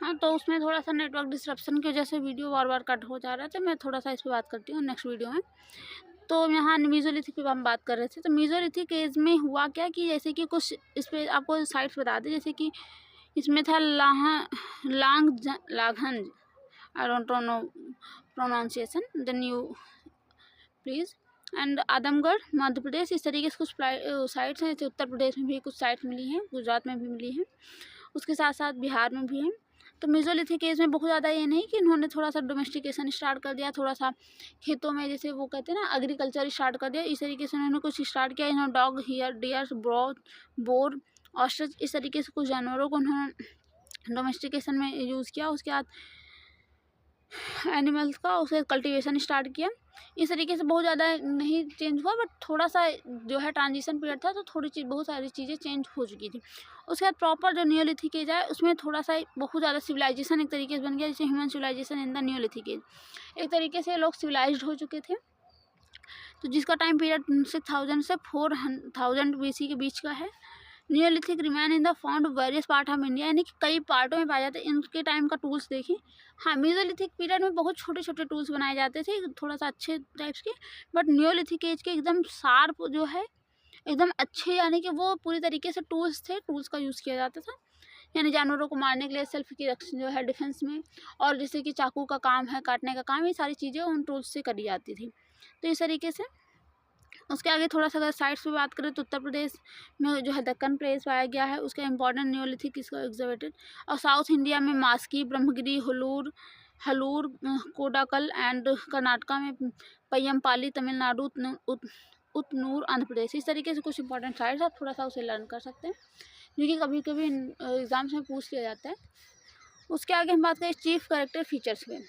हाँ, तो उसमें थोड़ा-सा नेटवर्क डिसरप्शन की वजह से वीडियो बार-बार कट हो जा रहा है, तो मैं थोड़ा-सा इस पे बात करती हूँ नेक्स्ट वीडियो में। तो यहाँ मेसोलिथिक पे हम बात कर रहे थे, तो मेसोलिथिक एज में हुआ क्या कि जैसे कि कुछ इस पे आपको साइट्स बता दें, जैसे कि इसमें था Langhnaj, I don't know pronunciation, then you please, and Adamgarh Madhya Pradesh. इस तरीके से कुछ साइट्स हैं, जैसे उत्तर प्रदेश में भी कुछ साइट्स मिली हैं, गुजरात में भी मिली हैं, उसके साथ साथ बिहार में भी हैं। तो मेसोलिथिक एज में बहुत ज़्यादा ये नहीं कि इन्होंने थोड़ा सा डोमेस्टिकेशन स्टार्ट कर दिया, थोड़ा सा खेतों में जैसे वो कहते हैं ना एग्रीकल्चर स्टार्ट कर दिया, इस तरीके से उन्होंने कुछ स्टार्ट किया। इन्होंने dog, hare, deer, boar, ostrich, इस तरीके से कुछ जानवरों को उन्होंने डोमेस्टिकेशन में यूज़ किया। उसके बाद एनिमल्स का उसे कल्टीवेशन स्टार्ट किया। इस तरीके से बहुत ज़्यादा नहीं चेंज हुआ, बट थोड़ा सा जो है ट्रांजिशन पीरियड था, तो थोड़ी चीज़, बहुत सारी चीज़ें चेंज हो चुकी थी। उसके बाद प्रॉपर जो नियोलिथिक एज है, उसमें थोड़ा सा बहुत ज़्यादा सिविलाइजेशन एक तरीके से बन गया, जैसे human civilisation in the neolithic age. एक तरीके से लोग सिविलाइज्ड हो चुके थे, तो जिसका टाइम पीरियड 6000 से 4000 BC के बीच का है। Neolithic remain in the found various part of India, यानी कि कई पार्टों में पाए जाते हैं। इनके टाइम का टूल्स देखें। हाँ, मेसोलिथिक पीरियड में बहुत छोटे छोटे टूल्स बनाए जाते थे, थोड़ा सा अच्छे टाइप्स के, बट नियोलिथिक एज के एकदम शार्प जो है, एकदम अच्छे, यानी कि वो पूरी तरीके से टूल्स थे, टूल्स का यूज़ किया जाता था, यानी जानवरों को मारने के लिए, सेल्फ की रक्षा जो है डिफेंस में, और जैसे कि चाकू का काम है, काटने का काम, ये सारी चीज़ें उन टूल्स से करी जाती थी। तो इस तरीके से उसके आगे थोड़ा सा अगर साइट्स पे बात करें, तो उत्तर प्रदेश में जो है दक्कन प्लेस पाया गया है, उसका इंपॉर्टेंट नियोलिथिक इसका एग्जिबिटेड। और साउथ इंडिया में मास्की, ब्रह्मगिरी, हलूर, कोडाकल, एंड कर्नाटका में पय्यमपाली, तमिलनाडु, उतनूर, आंध्र प्रदेश। इस तरीके से कुछ इंपॉर्टेंट साइट्स आप थोड़ा सा उसे लर्न कर सकते हैं, क्योंकि कभी कभी एग्जाम्स में पूछ लिया जाता है। उसके आगे हम बात करें चीफ कैरेक्टर फीचर्स पे।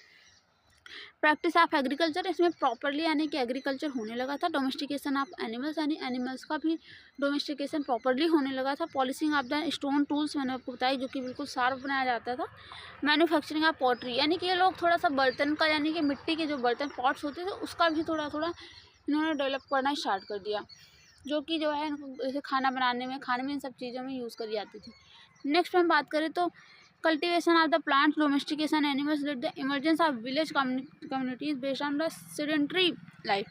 प्रैक्टिस ऑफ एग्रीकल्चर, इसमें प्रॉपरली यानी कि एग्रीकल्चर होने लगा था। डोमेस्टिकेशन ऑफ एनिमल्स, यानी एनिमल्स का भी डोमेस्टिकेशन प्रॉपरली होने लगा था। Polishing of the stone tools, मैंने आपको बताया, जो कि बिल्कुल शार्प बनाया जाता था। मैन्युफैक्चरिंग ऑफ पॉटरी, यानी कि ये लोग थोड़ा सा बर्तन का, यानी कि मिट्टी के जो बर्तन पॉट्स होते थे, उसका भी थोड़ा थोड़ा इन्होंने डेवलप करना स्टार्ट कर दिया, जो कि जो है जैसे खाना बनाने में, खाने में, इन सब चीज़ों में यूज़ करी जाती थी। नेक्स्ट हम बात करें तो cultivation of the plants, domestication animals, let the emergence of village communities based on the sedentary life,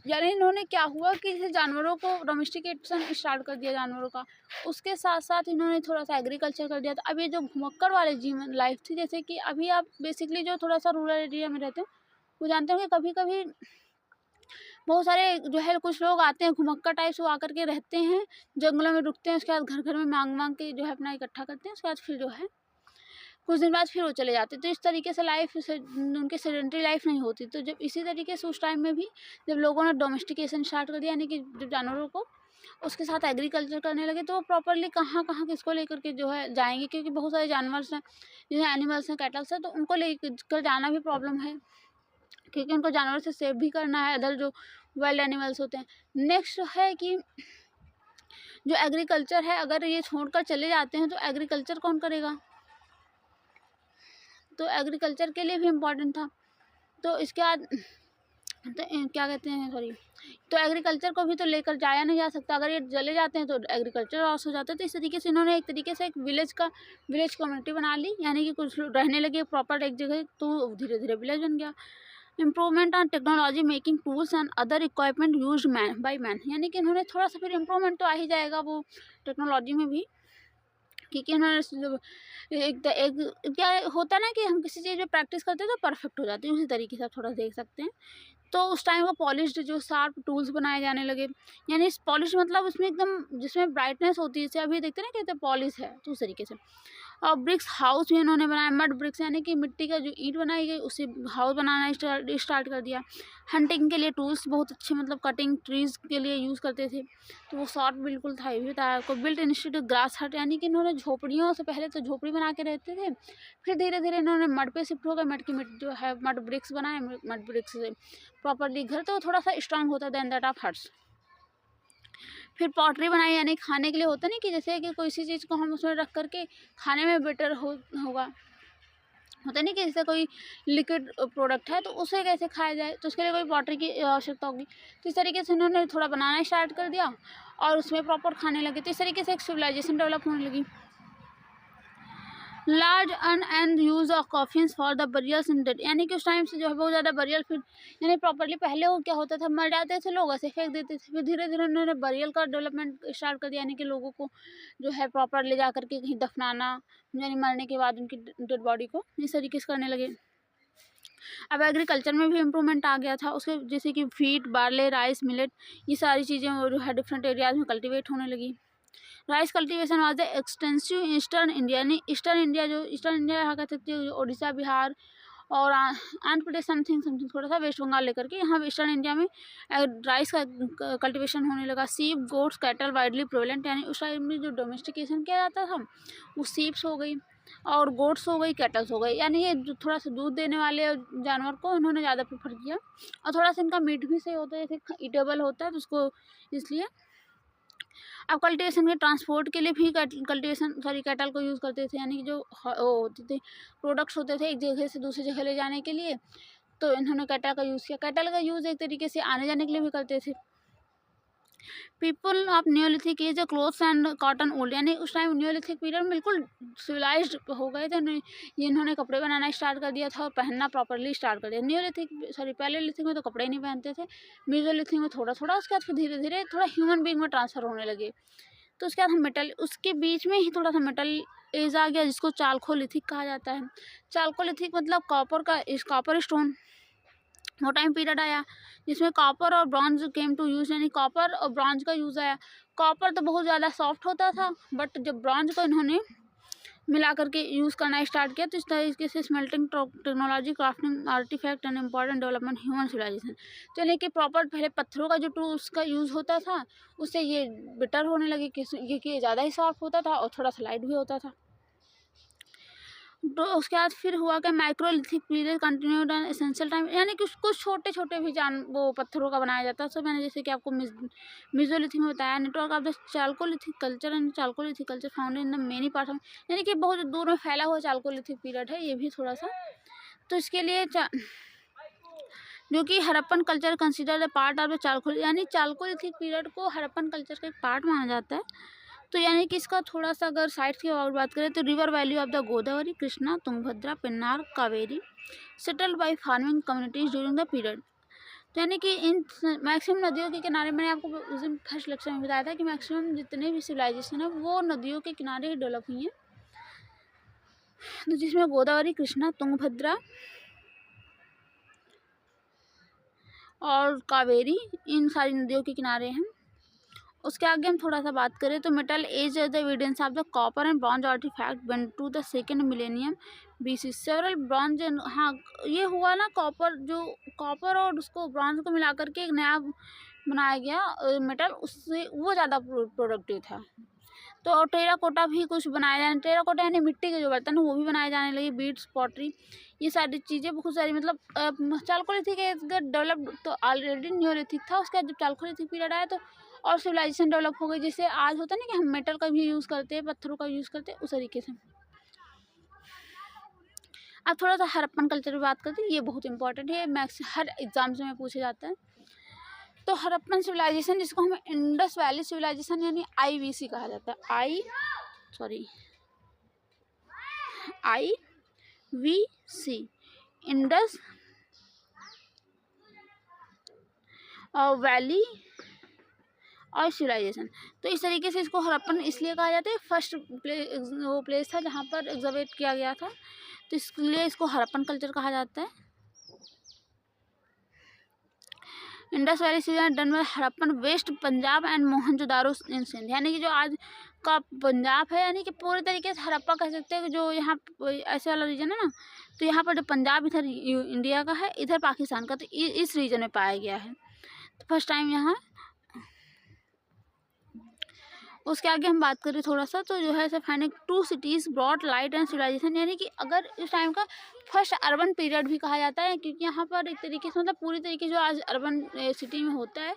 यानी इन्होंने क्या हुआ कि जैसे जानवरों को डोमेस्टिकेशन स्टार्ट कर दिया जानवरों का, उसके साथ साथ इन्होंने थोड़ा सा एग्रीकल्चर कर दिया। तो अब ये जो घुमक्कड़ वाले जीवन लाइफ थी, जैसे कि अभी आप बेसिकली जो थोड़ा सा रूरल एरिया में रहते हैं, वो जानते हो कि कभी कभी बहुत सारे जो है कुछ लोग आते हैं घुमक्कड़ टाइप से, वो आकर के रहते हैं, जंगलों में रुकते हैं, उसके बाद घर घर में मांग के जो है अपना इकट्ठा करते हैं, उसके बाद फिर जो है कुछ दिन बाद फिर वो चले जाते। तो इस तरीके से लाइफ से उनकी सेडेंटरी लाइफ नहीं होती। तो जब इसी तरीके से उस टाइम में भी जब लोगों ने डोमेस्टिकेशन स्टार्ट कर दिया, यानी कि जब जानवरों को उसके साथ एग्रीकल्चर करने लगे, तो वो प्रॉपरली कहाँ कहाँ किसको लेकर के जो है जाएंगे, क्योंकि बहुत सारे जानवर हैं, जैसे एनिमल्स हैं, कैटल्स हैं, तो उनको लेकर जाना भी प्रॉब्लम है, क्योंकि उनको जानवर से सेव भी करना है, अदर जो वाइल्ड एनिमल्स होते हैं। नेक्स्ट है कि जो एग्रीकल्चर है, अगर ये छोड़कर चले जाते हैं, तो एग्रीकल्चर कौन करेगा? तो एग्रीकल्चर के लिए भी इम्पोर्टेंट था। तो इसके बाद तो क्या कहते हैं, सॉरी, तो एग्रीकल्चर को भी तो लेकर जाया नहीं जा सकता। अगर ये चले जाते हैं तो एग्रीकल्चर लॉस हो जाता है। तो इस तरीके से इन्होंने एक तरीके से एक विलेज कम्युनिटी बना ली, यानी कि कुछ लोग रहने लगे प्रॉपर एक जगह, तो धीरे धीरे विलेज बन गया। Improvement on technology, making tools and other equipment use by man, यानी कि इन्होंने थोड़ा सा फिर इम्प्रूवमेंट तो आ ही जाएगा वो टेक्नोलॉजी में भी, क्योंकि उन्होंने एक क्या होता है ना कि हम किसी चीज़ में प्रैक्टिस करते हैं तो परफेक्ट हो जाते हैं, उसी तरीके से आप थोड़ा देख सकते हैं। तो उस टाइम वो पॉलिश्ड जो शार्प टूल्स बनाए जाने लगे, यानी इस पॉलिश मतलब उसमें एकदम जिसमें ब्राइटनेस होती है, जैसे अभी देखते हैं ना कहते हैं पॉलिश है, तो उस तरीके से। और ब्रिक्स हाउस भी इन्होंने बनाया, मड ब्रिक्स, यानी कि मिट्टी का जो ईंट बनाई गई उससे हाउस बनाना स्टार्ट कर दिया। हंटिंग के लिए टूल्स बहुत अच्छे, मतलब कटिंग ट्रीज के लिए यूज़ करते थे, तो वो शॉर्ट बिल्कुल था, ये भी था आपको। बिल्ट इंस्टीट्यूट ग्रास हट, यानी कि इन्होंने झोपड़ियों से पहले तो झोपड़ी बना के रहते थे, फिर धीरे धीरे इन्होंने मड पे शिफ्ट हो गए, मड जो है मड ब्रिक्स बनाए, मड ब्रिक्स से प्रॉपरली घर तो थोड़ा सा स्ट्रांग होता देन दैट ऑफ हट्स। फिर पॉटरी बनाई, यानी खाने के लिए होता नहीं कि जैसे कि कोई सी चीज़ को हम उसमें रख करके खाने में बेटर होगा, होता नहीं कि जैसे कोई लिक्विड प्रोडक्ट है तो उसे कैसे खाया जाए, तो उसके लिए कोई पॉटरी की आवश्यकता होगी। तो इस तरीके से उन्होंने थोड़ा बनाना स्टार्ट कर दिया और उसमें प्रॉपर खाने लगे, तो इस तरीके से एक सिविलाइजेशन डेवलप होने लगी। Large and use of coffins for the burials in dead, यानी कि उस टाइम से जो है बहुत ज़्यादा बरियल फिर यानी प्रॉपरली पहले वो क्या होता था, मर जाते थे लोग ऐसे फेंक देते थे, फिर धीरे धीरे उन्होंने बरियल का डेवलपमेंट स्टार्ट कर दिया, यानी कि लोगों को जो है प्रॉपर ले जा करके कहीं दफनाना, यानी मरने के बाद उनकी डेड बॉडी को इस तरीके से करने लगे। अब एग्रीकल्चर में भी इम्प्रूवमेंट आ गया था उसके, जैसे कि वीट, बार्ले, राइस, मिलेट, ये सारी चीज़ें जो है डिफरेंट एरियाज में कल्टीवेट होने लगी। Rice cultivation was the extensive eastern India, यानी ईस्टर्न इंडिया यहाँ कहते थे उड़ीसा, बिहार और आंध्र प्रदेश, समथिंग समथिंग थोड़ा सा वेस्ट बंगाल लेकर के यहाँ ईस्टर्न इंडिया में राइस का कल्टीवेशन होने लगा। सीप, गोट्स, कैटल वाइडली प्रेवलेंट, यानी उस टाइम में जो डोमेस्टिकेशन किया जाता था वो सीप्स हो गई और गोट्स हो गई, कैटल्स हो गई, यानी ये जो थोड़ा सा दूध देने वाले जानवर को इन्होंने ज़्यादा प्रेफर किया और थोड़ा सा इनका मीट भी सही होता है, जैसे ईटेबल होता है तो उसको इसलिए। अब कल्टीवेशन के ट्रांसपोर्ट के लिए भी कैटल को यूज़ करते थे, यानी कि जो वो होते थे प्रोडक्ट्स होते थे एक जगह से दूसरी जगह ले जाने के लिए, तो इन्होंने कैटल का यूज़ किया। कैटल का यूज़ एक तरीके से आने जाने के लिए भी करते थे। People of neolithic age clothes and cotton wool, यानी उस टाइम न्यूलिथिक पीरियड में बिल्कुल सिविलाइज्ड हो गए थे, ये इन्होंने कपड़े बनाना स्टार्ट कर दिया था और पहनना प्रॉपरली स्टार्ट कर दिया। पैलेलिथिक में तो कपड़े नहीं पहनते थे, मेसोलिथिक में थोड़ा थोड़ा, उसके बाद फिर धीरे धीरे थोड़ा ह्यूमन बीइंग में ट्रांसफर होने लगे। तो उसके बाद हम मेटल, उसके बीच में ही थोड़ा सा मेटल एज आ गया जिसको चालकोलिथिक कहा जाता है। चालकोलिथिक मतलब कॉपर स्टोन, वो टाइम पीरियड आया जिसमें कॉपर और ब्रॉन्ज केम टू यूज़, यानी कॉपर और ब्रॉन्ज का यूज़ आया। कॉपर तो बहुत ज़्यादा सॉफ्ट होता था, बट जब ब्रॉन्ज को इन्होंने मिला करके यूज़ करना स्टार्ट किया तो इस तरीके से smelting technology, crafting artefact and important development human civilisation, तो यानी कि प्रॉपर पहले पत्थरों का जो टूल्स का यूज़ होता था उससे ये बेटर होने लगे क्योंकि ये ज़्यादा ही सॉफ्ट होता था और थोड़ा सा लाइट भी होता था। तो उसके बाद फिर हुआ कि microlithic period continued and essential time, यानी कि कुछ छोटे छोटे भी वो पत्थरों का बनाया जाता है। सो मैंने जैसे कि आपको मेसोलिथिक में बताया, network of the Chalcolithic culture and Chalcolithic culture found in the many part of, यानी कि बहुत दूर में फैला हुआ चालकोलिथिक पीरियड है ये भी थोड़ा सा। तो इसके लिए जो कि Harappan culture consider the part of the Chalcolithic, यानी चालकोलिथिक पीरियड को हड़प्पन कल्चर का एक पार्ट माना जाता है। तो यानी कि इसका थोड़ा सा अगर साइट्स की और बात करें तो river valley of the Godavari, Krishna, Tungabhadra, Pennar, Kaveri settled bye farming communities during the period. तो यानी कि इन मैक्सिमम नदियों के किनारे, मैंने आपको उस दिन फर्स्ट लेक्चर में बताया था कि मैक्सिमम जितने भी सिविलाइजेशन है वो नदियों के किनारे ही डेवलप हुई हैं, तो जिसमें गोदावरी, कृष्णा, तुंगभद्रा और कावेरी इन सारी नदियों के किनारे हैं। उसके आगे हम थोड़ा सा बात करें तो metal age the evidence of the copper and bronze artefact went to the second millennium BC several bronze, हाँ ये हुआ ना, कॉपर और उसको ब्रॉन्ज को मिला करके एक नया बनाया गया मेटल, उससे वो ज़्यादा प्रोडक्टिव था। तो टेराकोटा भी कुछ बनाया जाने, टेराकोटा यानी मिट्टी के जो बर्तन वो भी बनाए जाने लगे, बीड्स, पॉटरी, ये सारी चीज़ें बहुत सारी, मतलब चालकोलिथिक डेवलप तो ऑलरेडी न्यूलिथिक था, उसके बाद जब चालकोलिथिक पीरियड आया तो और सिविलाइजेशन डेवलप हो गई, जैसे आज होता है ना कि हम मेटल का भी यूज़ करते हैं, पत्थरों का यूज़ करते हैं, उस तरीके से। अब थोड़ा सा हड़प्पन कल्चर की बात करते हैं, ये बहुत इंपॉर्टेंट है, मैक्स हर एग्जाम्स में पूछा जाता है। तो हड़प्पन सिविलाइजेशन जिसको हमें इंडस वैली सिविलाइजेशन यानी IVC कहा जाता है, IVC, इंडस वैली और सिविलाइजेशन। तो इस तरीके से इसको हड़प्पन इसलिए कहा जाता है, फर्स्ट वो प्लेस था जहाँ पर एग्जर्वेट किया गया था, तो इसलिए इसको हड़प्पन कल्चर कहा जाता है। Indus valley civilisation done by Harappan west Punjab and Mohenjodaro in Sindh, यानी कि जो आज का पंजाब है, यानी कि पूरे तरीके से हड़प्पा कह सकते हैं कि जो यहाँ ऐसे वाला रीजन है ना, तो यहाँ पर जो पंजाब इधर इंडिया का है, इधर पाकिस्तान का, तो इस रीजन में पाया गया है तो फर्स्ट टाइम यहाँ। उसके आगे हम बात करें थोड़ा सा तो जो है ऐसे finding 2 cities broad light and civilisation, यानी कि अगर इस टाइम का फर्स्ट अर्बन पीरियड भी कहा जाता है, क्योंकि यहाँ पर एक तरीके से मतलब पूरी तरीके जो आज अर्बन सिटी में होता है,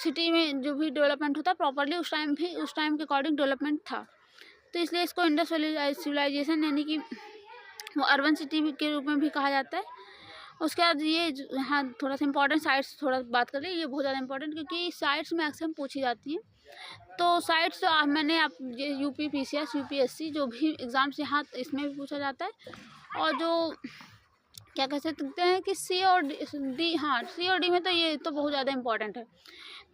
सिटी में जो भी डेवलपमेंट होता है प्रॉपरली उस टाइम के अकॉर्डिंग डेवलपमेंट था, तो इसलिए इसको इंडस वैली सिविलाइजेशन यानी कि वो अर्बन सिटी के रूप में भी कहा जाता है। उसके बाद ये यहाँ थोड़ा सा इंपॉर्टेंट साइट्स थोड़ा बात करें, ये बहुत ज़्यादा इंपॉर्टेंट क्योंकि साइट्स मैक्सिमम पूछी जाती हैं। तो साइट्स मैंने आप ये यूपी पीसीएस यूपीएससी जो भी एग्ज़ाम्स यहाँ इसमें भी पूछा जाता है। और जो क्या कह सकते हैं कि सी और डी, हाँ सी और डी में तो ये तो बहुत ज़्यादा इंपॉर्टेंट है।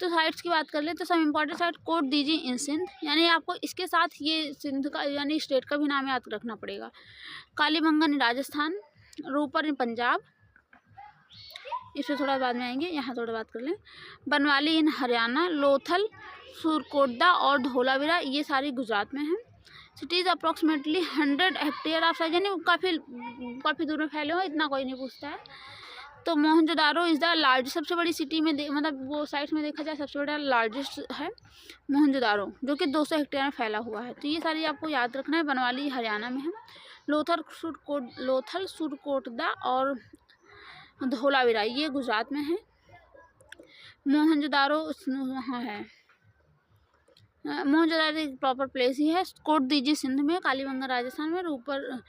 तो साइट्स की बात कर ले तो सब इम्पॉर्टेंट साइट कोड दीजिए इन सिंध, यानी आपको इसके साथ ये सिंध का यानी स्टेट का भी नाम याद रखना पड़ेगा। कालीबंगन इन राजस्थान, रूपर इन पंजाब, इसमें थोड़ा बाद में आएंगे, यहाँ थोड़ा बात कर लें। बनवाली इन हरियाणा, लोथल, सुरकोटदा और धोलावीरा ये सारी गुजरात में हैं। Cities approximately 100 hectare of size, यानी काफ़ी दूर में फैले हो, इतना कोई नहीं पूछता है। तो मोहनजोदारो इज़ द लार्जेस्ट, सबसे बड़ी सिटी में मतलब वो साइट्स में देखा जाए सबसे बड़ा लार्जेस्ट है मोहनजोदारो, जो कि 200 हेक्टेयर में फैला हुआ है। तो ये सारी आपको याद रखना है। बनवाली हरियाणा में है, लोथल सुरकोटदा और धोलावीरा ये गुजरात में है। मोहनजोदारो वहाँ है, मोहनजोदारो एक प्रॉपर प्लेस ही है। कोट दीजिए सिंध में, कालीबंगन राजस्थान में, रूपर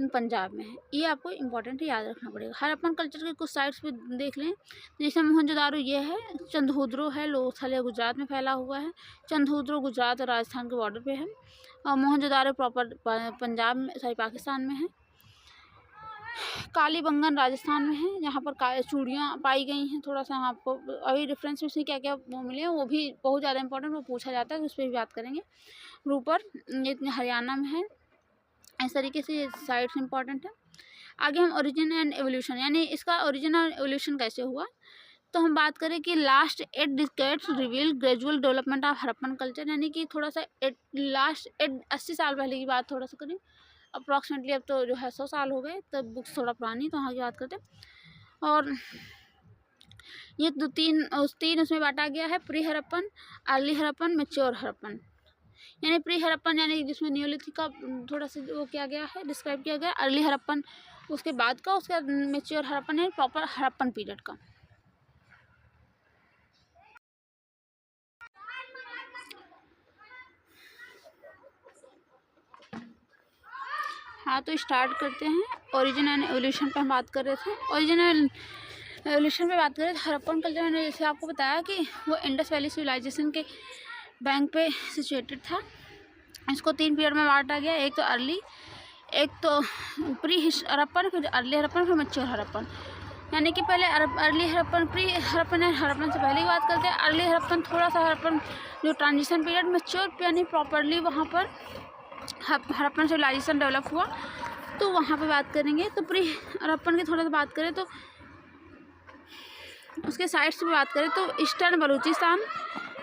पंजाब में है। ये आपको इंपॉर्टेंट याद रखना पड़ेगा। हड़प्पन कल्चर के कुछ साइट्स पे देख लें, जैसे मोहनजोदारो ये है, चंदहुद्रो है, लोथल है, गुजरात में फैला हुआ है। चंदहुद्रो गुजरात और राजस्थान के बॉर्डर पे है, और मोहनजोदारो प्रॉपर पंजाब में पाकिस्तान में है। कालीबंगन राजस्थान में है, यहाँ पर चूड़ियाँ पाई गई हैं। थोड़ा सा आपको अभी रेफरेंस में से क्या क्या वो मिले हैं वो भी बहुत ज़्यादा इंपॉर्टेंट वो पूछा जाता है, तो उस पर भी बात करेंगे। रूपर ये हरियाणा में है। इस तरीके से ये साइट्स इंपॉर्टेंट है। आगे हम ओरिजिन एंड एवोल्यूशन, यानी इसका ओरिजिन और एवोल्यूशन कैसे हुआ, तो हम बात करें कि last 8 decades reveal gradual development of Harappan culture, यानी कि थोड़ा सा लास्ट 80 साल पहले की बात थोड़ा सा करें अप्रॉक्सीमेटली। अब तो जो है 100 साल हो गए, तब बुक्स थोड़ा पुरानी, तो वहाँ की बात करते हैं। और ये तीन उसमें बांटा गया है, pre Harappan, early Harappan, mature Harappan. यानी प्री हड़प्पन यानी जिसमें नियोलिथिक का थोड़ा सा वो किया गया है, डिस्क्राइब किया गया। अर्ली हड़प्पन उसके बाद का, उसके बाद मैच्योर हड़प्पन है प्रॉपर हड़प्पन पीरियड का। हाँ तो स्टार्ट करते हैं। ओरिजिन एंड एवोल्यूशन पे हम बात कर रहे थे। ओरिजिन एंड एवोल्यूशन पे बात करें तो हड़प्पन कल्चर मैंने जैसे आपको बताया कि वो इंडस वैली सिविलाइजेशन के बैंक पे सिचुएटेड था। इसको 3 पीरियड में बांटा गया, एक तो अर्ली, एक तो प्री हड़प्पन, फिर अर्ली हड़प्पन, फिर मैच्योर हड़प्पन। यानी कि पहले अर्ली हड़प्पन, प्री हड़प्पन है, हड़प्पन से पहले की बात करते हैं। अर्ली हड़प्पन थोड़ा सा हड़प्पन जो ट्रांजिशन पीरियड, मैच्योर यानी प्रॉपरली वहाँ पर हड़प्पन सिविलाइजेशन डेवलप हुआ, तो वहाँ पे बात करेंगे। तो प्री हड़प्पन की थोड़ा सा बात करें तो उसके साइट्स पे बात करें तो ईस्टर्न बलूचिस्तान,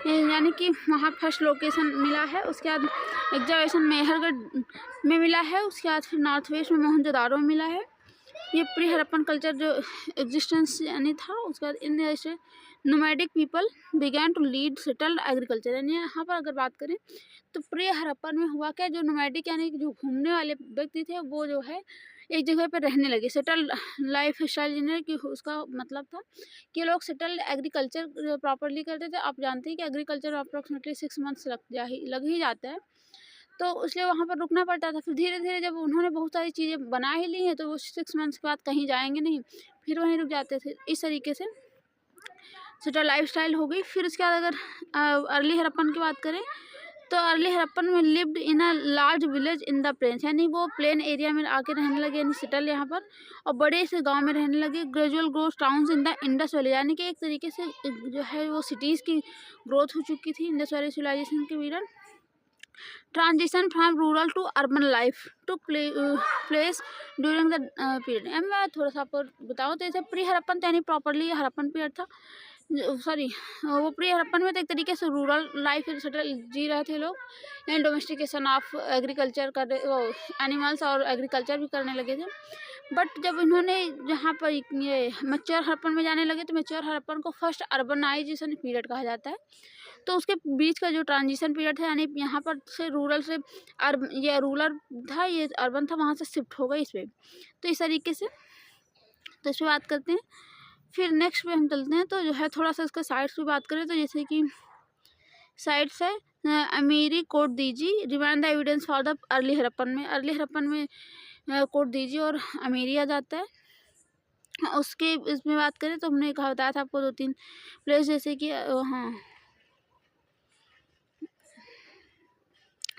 यानी कि वहाँ फर्स्ट लोकेशन मिला है। उसके बाद एग्जावेशन मेहरगढ़ में मिला है। उसके बाद फिर नॉर्थ वेस्ट में मोहनजोदारो में मिला है। ये प्री हड़प्पन कल्चर जो एग्जिस्टेंस यानी था। उसके बाद इन ऐसे nomadic people began to lead settled agriculture, यानी यहाँ पर अगर बात करें तो प्री हड़प्पन में हुआ क्या, जो नोमैडिक यानी जो घूमने वाले व्यक्ति थे वो जो है एक जगह पर रहने लगे। सेटल्ड लाइफ स्टाइल जीने की उसका मतलब था कि लोग सेटल्ड एग्रीकल्चर प्रॉपरली करते थे। आप जानते हैं कि एग्रीकल्चर अप्रॉक्सीमेटली 6 मंथ्स लग ही जाता है, तो इसलिए वहाँ पर रुकना पड़ता था। फिर धीरे धीरे जब उन्होंने बहुत सारी चीज़ें बना ही ली हैं तो वो 6 मंथ्स के बाद कहीं जाएंगे नहीं, फिर वहीं रुक जाते थे। इस तरीके से सेटल लाइफ स्टाइल हो गई। फिर उसके बाद अगर अर्ली हड़प्पन की बात करें तो अर्ली हड़प्पन में lived in a large village in the plains, यानी वो प्लेन एरिया में आके रहने लगे, यानी सेटल यहाँ पर, और बड़े से गांव में रहने लगे। Gradual growth towns in the Indus valley, यानी कि एक तरीके से जो है वो सिटीज़ की ग्रोथ हो चुकी थी इंडस वैली सिविलाइजेशन के period. Transition from rural to urban life to place during the period. अब मैं थोड़ा सा आपको बताऊँ तो जैसे प्री हड़प्पन यानी प्रॉपरली हड़प्पन पीरियड था, सॉरी वो प्री हड़प्पन में तो एक तरीके से रूरल लाइफ सेटल जी रहे थे लोग, यानी डोमेस्टिकेशन ऑफ एग्रीकल्चर कर वो एनिमल्स और एग्रीकल्चर भी करने लगे थे। बट जब इन्होंने जहाँ पर ये मैच्योर हड़प्पन में जाने लगे तो मैच्योर हड़प्पन को फर्स्ट अर्बनाइजेशन पीरियड कहा जाता है। तो उसके बीच का जो ट्रांजिशन पीरियड था, यानी यहाँ पर से रूरल से ये रूरल था, ये अर्बन था, वहाँ से शिफ्ट हो गई इस पर। तो इस तरीके से तो इस पर बात करते हैं। फिर नेक्स्ट पे हम चलते हैं तो जो है थोड़ा सा इसका साइट्स पे बात करें तो जैसे कि साइट्स है Amri Kot Diji, remind the evidence for the early Harappan में, अर्ली हड़प्पन में कोट दीजी और अमीरी आ जाता है। उसके इसमें बात करें तो हमने कहा बताया था आपको 2-3 प्लेस, जैसे कि हाँ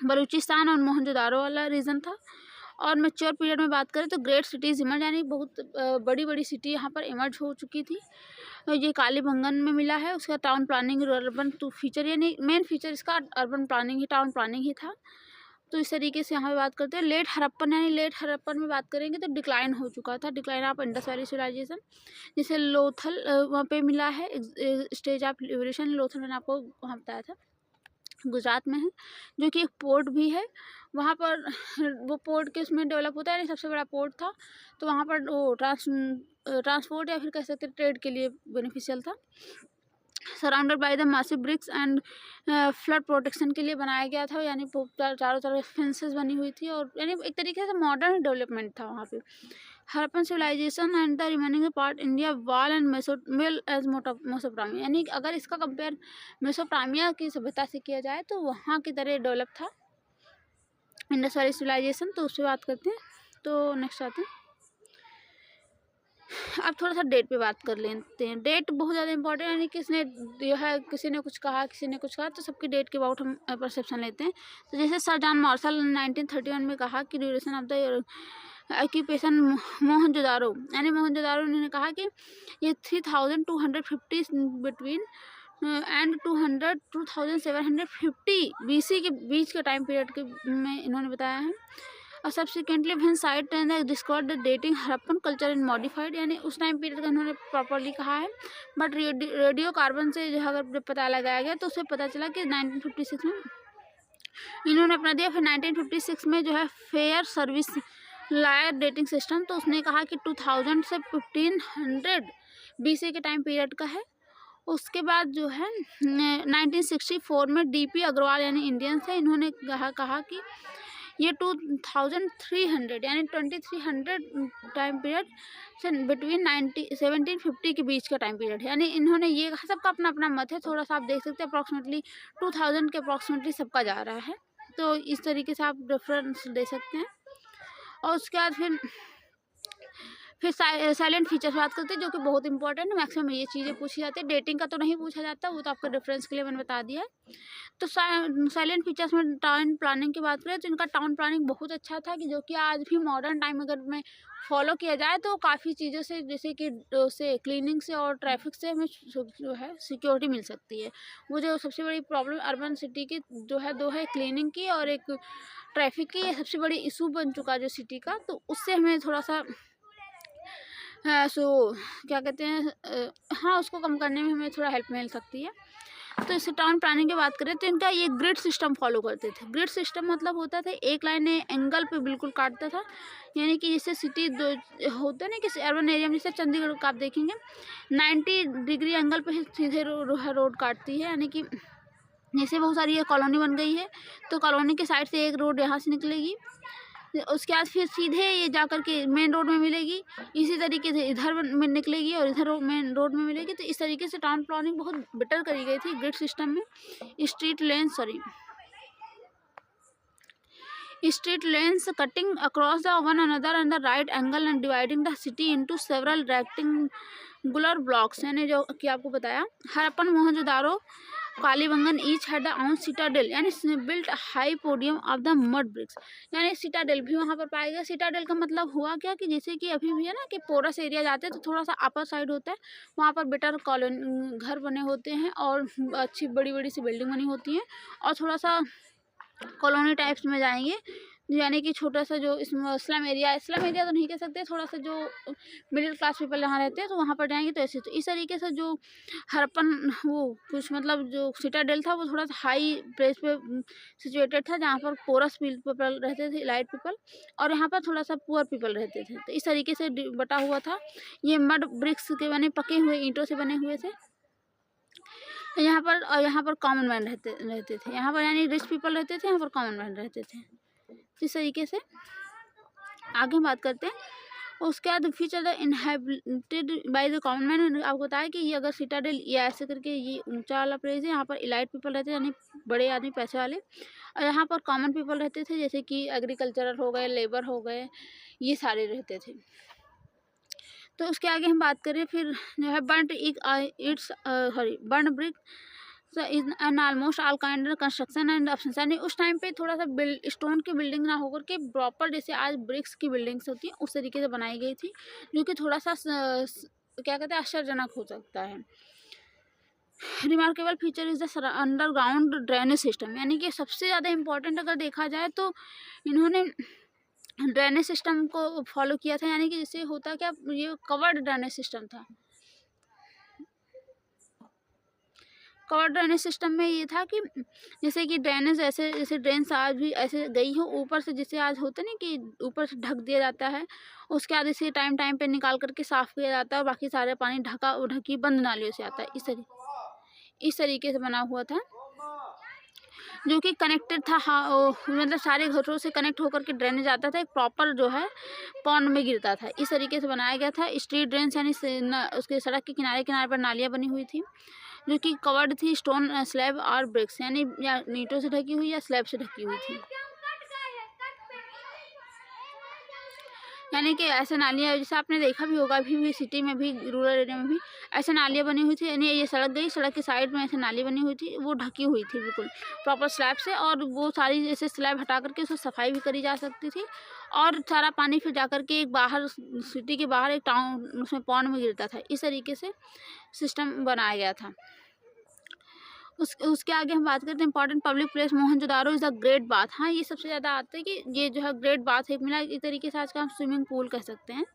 बलूचिस्तान और मोहनजोदारो वाला रीजन था। और मैच्योर पीरियड में बात करें तो ग्रेट सिटीज़ इमर्ज, यानी बहुत बड़ी बड़ी सिटी यहाँ पर इमर्ज हो चुकी थी। ये कालीबंगन में मिला है। उसका town planning urban to feature, यानी मेन फीचर इसका अर्बन प्लानिंग ही, टाउन प्लानिंग ही था। तो इस तरीके से यहाँ पे बात करते हैं। लेट हड़प्पन, यानी लेट हड़प्पन में बात करेंगे तो डिक्लाइन हो चुका था, decline of Indus valley civilisation, जिसे लोथल वहाँ पे मिला है। स्टेज ऑफ लिबरेशन लोथल मैंने आपको वहाँ बताया था, गुजरात में है, जो कि एक पोर्ट भी है। वहाँ पर वो पोर्ट के उसमें डेवलप होता है, यानी सबसे बड़ा पोर्ट था। तो वहाँ पर वो ट्रांसपोर्ट या फिर कह सकते ट्रेड के लिए बेनिफिशियल था। Surrounded by the massive bricks and flood protection के लिए बनाया गया था, यानी चारों तरफ फेंसेस बनी हुई थी, और यानी एक तरीके से मॉडर्न डेवलपमेंट था वहाँ पे। Harappan civilisation and the remaining part India wall and mail as Mesopotamia, यानी अगर इसका कंपेयर मेसोपोटामिया की सभ्यता से किया जाए तो वहाँ की तरह डेवलप था इंडस वैली सिविलाइजेशन। तो उस पर बात करते हैं। तो नेक्स्ट आते हैं, अब थोड़ा सा डेट पे बात कर लेते हैं। डेट बहुत ज़्यादा इंपॉर्टेंट है, यानी किसने जो है, किसी ने कुछ कहा, किसी ने कुछ कहा, तो सबकी डेट के अबाउट हम परसेप्शन लेते हैं। तो जैसे सर जॉन मार्शल 1931 में कहा कि duration of the occupation Mohenjodaro, यानी मोहनजोदारो उन्होंने कहा कि ये 3250 बिटवीन एंड 2750 BC के बीच के टाइम पीरियड के में इन्होंने बताया है। और subsequently when site and discovered the dating Harappan culture in modified, यानी उस टाइम पीरियड का इन्होंने प्रॉपरली कहा है। बट रेडियो कार्बन से जो अगर पता लगाया गया तो उससे पता चला कि 1956 में इन्होंने अपना दिया। फिर 1956 में जो है fair service liar dating system, तो उसने कहा कि 2000 से 1500 BC के टाइम पीरियड का है। उसके बाद जो है 1964 में DP अग्रवाल, यानी इंडियंस है, इन्होंने कहा कि ये 2300, यानी 2300 टाइम पीरियड से बिटवीन 1750 के बीच का टाइम पीरियड है। यानी इन्होंने ये कहा, सबका अपना अपना मत है, थोड़ा सा आप देख सकते हैं अप्रॉक्सीमेटली 2000 के अप्रॉक्सीमेटली सबका जा रहा है। तो इस तरीके से आप रेफरेंस दे सकते हैं। और उसके बाद फिर साइलेंट फीचर्स बात करते हैं, जो कि बहुत इंपॉर्टेंट है। मैक्सिमम ये चीज़ें पूछी जाती है, डेटिंग का तो नहीं पूछा जाता, वो तो आपका रेफरेंस के लिए मैंने बता दिया है। तो साइलेंट फीचर्स में टाउन प्लानिंग की बात करें तो इनका टाउन प्लानिंग बहुत अच्छा था, कि जो कि आज भी मॉडर्न टाइम अगर में फॉलो किया जाए तो काफ़ी चीज़ों से, जैसे कि से क्लीनिंग से और ट्रैफिक से हमें जो है सिक्योरिटी मिल सकती है। वो जो सबसे बड़ी प्रॉब्लम अर्बन सिटी की जो है, दो है, क्लीनिंग की और एक ट्रैफिक की। ये सबसे बड़ी इशू बन चुका है जो सिटी का, तो उससे हमें थोड़ा सा क्या कहते हैं, हाँ, उसको कम करने में हमें थोड़ा हेल्प मिल सकती है। तो इस टाउन प्लानिंग की बात करें तो इनका ये ग्रिड सिस्टम फॉलो करते थे। ग्रिड सिस्टम मतलब होता था एक लाइन एंगल पे बिल्कुल काटता था, यानी कि जैसे सिटी दो होता है ना, किसी अर्बन एरिया में, जैसे चंडीगढ़ का आप देखेंगे 90 डिग्री एंगल पे सीधे रोड काटती है। यानी कि जैसे बहुत सारी ये कॉलोनी बन गई है, तो कॉलोनी के साइड से एक रोड यहाँ से निकलेगी, उसके बाद फिर सीधे ये जाकर के मेन रोड में मिलेगी, इसी तरीके से इधर में निकलेगी और इधर मेन रोड में मिलेगी। तो इस तरीके से टाउन प्लानिंग बहुत बेटर करी गई थी ग्रिड सिस्टम में। Street lanes cutting across the one another and the right angle and dividing the city into several rectangular blocks, यानी जो कि आपको बताया। Harappan Mohenjodaro Kalibangan each had the own citadel, यानी built high podium of the mud bricks, यानी citadel भी वहाँ पर पाया गया। सिटाडेल का मतलब हुआ क्या कि जैसे कि अभी भी है ना कि पोरस एरिया जाते हैं तो थोड़ा सा अपर साइड होता है, वहाँ पर बेटर कॉलोनी घर बने होते हैं और अच्छी बड़ी बड़ी सी बिल्डिंग बनी होती हैं। और थोड़ा सा कॉलोनी टाइप्स में जाएंगे, यानी कि छोटा सा जो स्लम एरिया तो नहीं कह सकते, थोड़ा सा जो मिडिल क्लास पीपल यहाँ रहते हैं तो वहाँ पर जाएंगे। तो ऐसे, तो इस तरीके से जो हड़प्पन वो कुछ मतलब जो सिटाडेल था वो थोड़ा सा हाई प्लेस पे सिचुएटेड था, जहाँ पर पोरस पीपल रहते थे, लाइट पीपल, और यहाँ पर थोड़ा सा पुअर पीपल रहते थे। तो इस तरीके से बटा हुआ था। ये मड ब्रिक्स के बने, पके हुए ईंटों से बने हुए थे यहाँ पर। और यहाँ पर कॉमन मैन रहते थे यहाँ पर, यानी रिच पीपल रहते थे यहाँ पर, कॉमन मैन रहते थे। इस तरीके से आगे बात करते हैं। उसके बाद feature the inhabited by the common man, आपको बताया कि ये अगर सिटाडेल या ऐसे करके ये ऊंचा वाला प्लेस है, यहाँ पर इलाइट पीपल रहते थे, यानी बड़े आदमी पैसे वाले, और यहाँ पर कॉमन पीपल रहते थे, जैसे कि एग्रीकल्चरल हो गए, लेबर हो गए, ये सारे रहते थे। तो उसके आगे हम बात करें फिर जो है burn brick in almost all kind construction and option, यानी उस टाइम पे थोड़ा सा स्टोन की बिल्डिंग ना होकर के प्रॉपर जैसे आज ब्रिक्स की बिल्डिंग्स होती है उस तरीके से बनाई गई थी, जो कि थोड़ा सा क्या कहते हैं आश्चर्यजनक हो सकता है। Remarkable feature is the underground drainage system, यानी कि सबसे ज़्यादा इम्पोर्टेंट अगर देखा जाए तो इन्होंने ड्रेनेज सिस्टम को फॉलो किया था, यानी कि जैसे होता क्या, ये कवर्ड ड्रेनेज सिस्टम था। कवर्ड ड्रेनेज सिस्टम में ये था कि जैसे कि ड्रेनेज ऐसे जैसे ड्रेन से आज भी ऐसे गई हो ऊपर से, जैसे आज होता नहीं कि ऊपर से ढक दिया जाता है, उसके बाद इसे टाइम टाइम पे निकाल करके साफ़ किया जाता है और बाकी सारे पानी ढकी बंद नालियों से आता है। इस तरीके से बना हुआ था, जो कि कनेक्टेड था, हाँ मतलब सारे घरों से कनेक्ट होकर के ड्रेनेज आता था, एक प्रॉपर जो है पॉन्ड में गिरता था। इस तरीके से बनाया गया था। स्ट्रीट ड्रेन्स यानी उसके सड़क के किनारे किनारे पर नालियाँ बनी हुई थी, जो कि कवर्ड थी स्टोन स्लैब और ब्रिक्स, यानी या ईंटों से ढकी हुई या स्लैब से ढकी हुई थी। यानी कि ऐसे नालियाँ जैसे आपने देखा भी होगा, अभी भी सिटी में भी रूरल एरिया में भी ऐसे नालियाँ बनी हुई थी, यानी ये सड़क गई, सड़क की साइड में ऐसे नाली बनी हुई थी, वो ढकी हुई थी बिल्कुल प्रॉपर स्लैब से, और वो सारी जैसे स्लैब हटा करके उसको सफाई भी करी जा सकती थी, और सारा पानी फिर जा करके एक बाहर सिटी के बाहर एक टाउन उसमें पॉन्ड में गिरता था। इस तरीके से सिस्टम बनाया गया था। उसके आगे हम बात करते हैं important public place Mohenjodaro is the great bath. हाँ, ये सबसे ज़्यादा आता है कि ये जो है ग्रेट बाथ एक मिला, एक तरीके से आज का हम स्विमिंग पूल कह सकते हैं।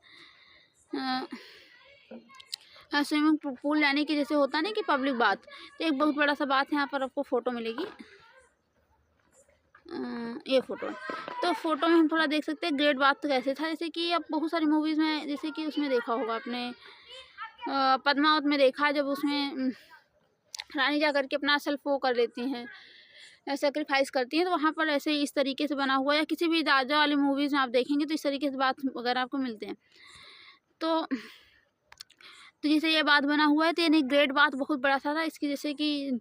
स्विमिंग पूल यानी कि जैसे होता है ना कि पब्लिक बाथ, तो एक बहुत बड़ा सा बाथ यहाँ पर आपको फ़ोटो मिलेगी, ये फ़ोटो। तो फ़ोटो में हम थोड़ा देख सकते हैं ग्रेट बाथ कैसे था, जैसे कि अब बहुत सारी मूवीज़ में, जैसे कि उसमें देखा होगा आपने पद्मावत में देखा, जब उसमें रानी जा करके अपना सेल्फ वो कर लेती हैं, सेक्रीफाइस करती हैं, तो वहाँ पर ऐसे इस तरीके से बना हुआ, या किसी भी राजा वाली मूवीज़ में आप देखेंगे तो इस तरीके से बात वगैरह आपको मिलते हैं। तो जैसे ये बात बना हुआ है, तो यानी ग्रेट बाथ बहुत बड़ा सा था। इसकी जैसे कि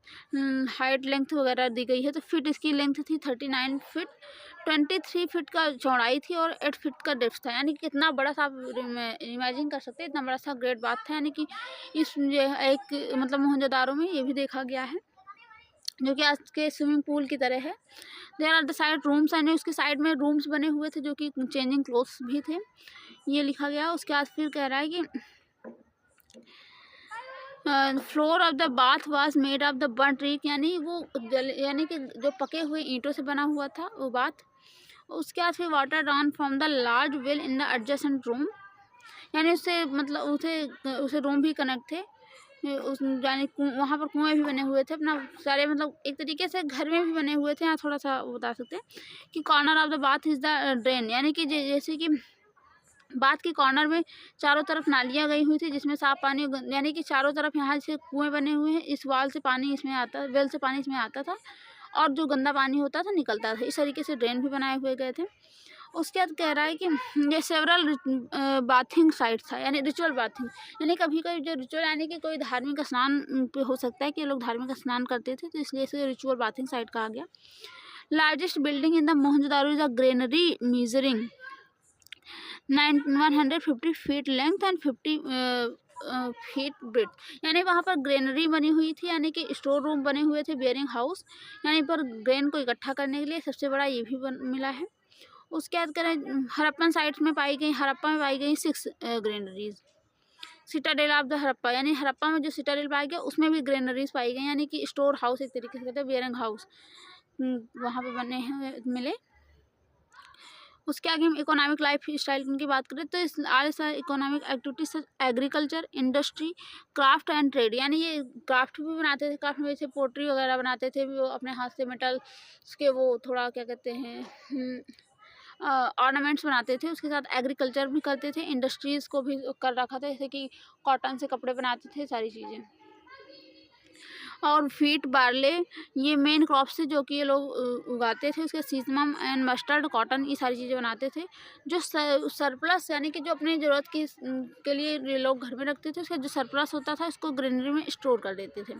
हाइट लेंथ वगैरह दी गई है, तो फिट इसकी लेंथ थी 39 फीट, 23 फीट का चौड़ाई थी और 8 फीट का डेप्थ था, यानी कितना बड़ा सा आप इमेजिन कर सकते हैं, इतना बड़ा सा ग्रेट बाथ था। यानी कि इस एक मतलब मोहनजोदारो में ये भी देखा गया है, जो कि आज के स्विमिंग पूल की तरह है। There are the side rooms, यानी उसके साइड में रूम्स बने हुए थे, जो कि चेंजिंग क्लोथ्स भी थे, ये लिखा गया। उसके बाद फिर कह रहा है कि floor of the bath was made of the burn trick, यानी वो यानी कि जो पके हुए ईंटों से बना हुआ था वो बाथ। उसके बाद फिर water down from the large well in the adjacent room, यानी उससे मतलब उसे रूम भी कनेक्ट थे, उस यानी वहाँ पर कुएँ भी बने हुए थे अपना सारे, मतलब एक तरीके से घर में भी बने हुए थे। यहाँ थोड़ा सा बता सकते हैं कि corner of the bath is the drain, यानी कि जैसे कि बाथ के कॉर्नर में चारों तरफ नालियाँ गई हुई थी, जिसमें साफ पानी, यानी कि चारों तरफ यहाँ से कुएँ बने हुए हैं, इस वाल से पानी इसमें आता, वेल से पानी इसमें आता था, और जो गंदा पानी होता था निकलता था। इस तरीके से ड्रेन भी बनाए हुए गए थे। उसके बाद कह रहा है कि ये सेवरल बाथिंग साइट था, यानी रिचुअल बाथिंग, यानी कभी कभी जो रिचुअल यानी कि कोई धार्मिक स्नान पे हो सकता है कि लोग धार्मिक स्नान करते थे, तो इसलिए इसे रिचुअल बाथिंग साइट कहा गया। Largest building in the Mohenjodaro is a granary measuring 150 feet length and 50 feet bread, यानी वहाँ पर ग्रेनरी बनी हुई थी, यानी कि स्टोर रूम बने हुए थे, बेयरिंग हाउस, यानी पर ग्रेन को इकट्ठा करने के लिए सबसे बड़ा ये भी मिला है। उसके बाद करें हड़प्पन साइट्स में पाई गई, हड़प्पा में पाई गई 6 granaries. Citadel of the Harappa, यानी हड़प्पा में जो सिटाडेल पाया गया उसमें भी ग्रेनरीज पाई गई, यानी कि स्टोर हाउस एक तरीके से कहते हैं, बेयरिंग हाउस वहाँ पे बने हैं मिले। उसके आगे हम इकोनॉमिक लाइफ स्टाइल की बात करें, तो इस are economic activities agriculture, industry, craft and trade, यानी ये क्राफ्ट भी बनाते थे, क्राफ्ट में जैसे पोट्री वगैरह बनाते थे, वो अपने हाथ से मेटल के वो थोड़ा क्या कहते हैं ऑर्नामेंट्स बनाते थे। उसके साथ एग्रीकल्चर भी करते थे, इंडस्ट्रीज़ को भी कर रखा था, जैसे कि कॉटन से कपड़े बनाते थे, सारी चीज़ें। और फीट बार्ले ये मेन क्रॉप्स थे जो कि ये लोग उगाते थे। उसके सीजमम एंड मस्टर्ड, कॉटन, ये सारी चीज़ें बनाते थे। जो सरप्लस यानी कि जो अपनी ज़रूरत की के लिए ये लोग घर में रखते थे, उसका जो सरप्लस होता था उसको ग्रेनरी में स्टोर कर देते थे।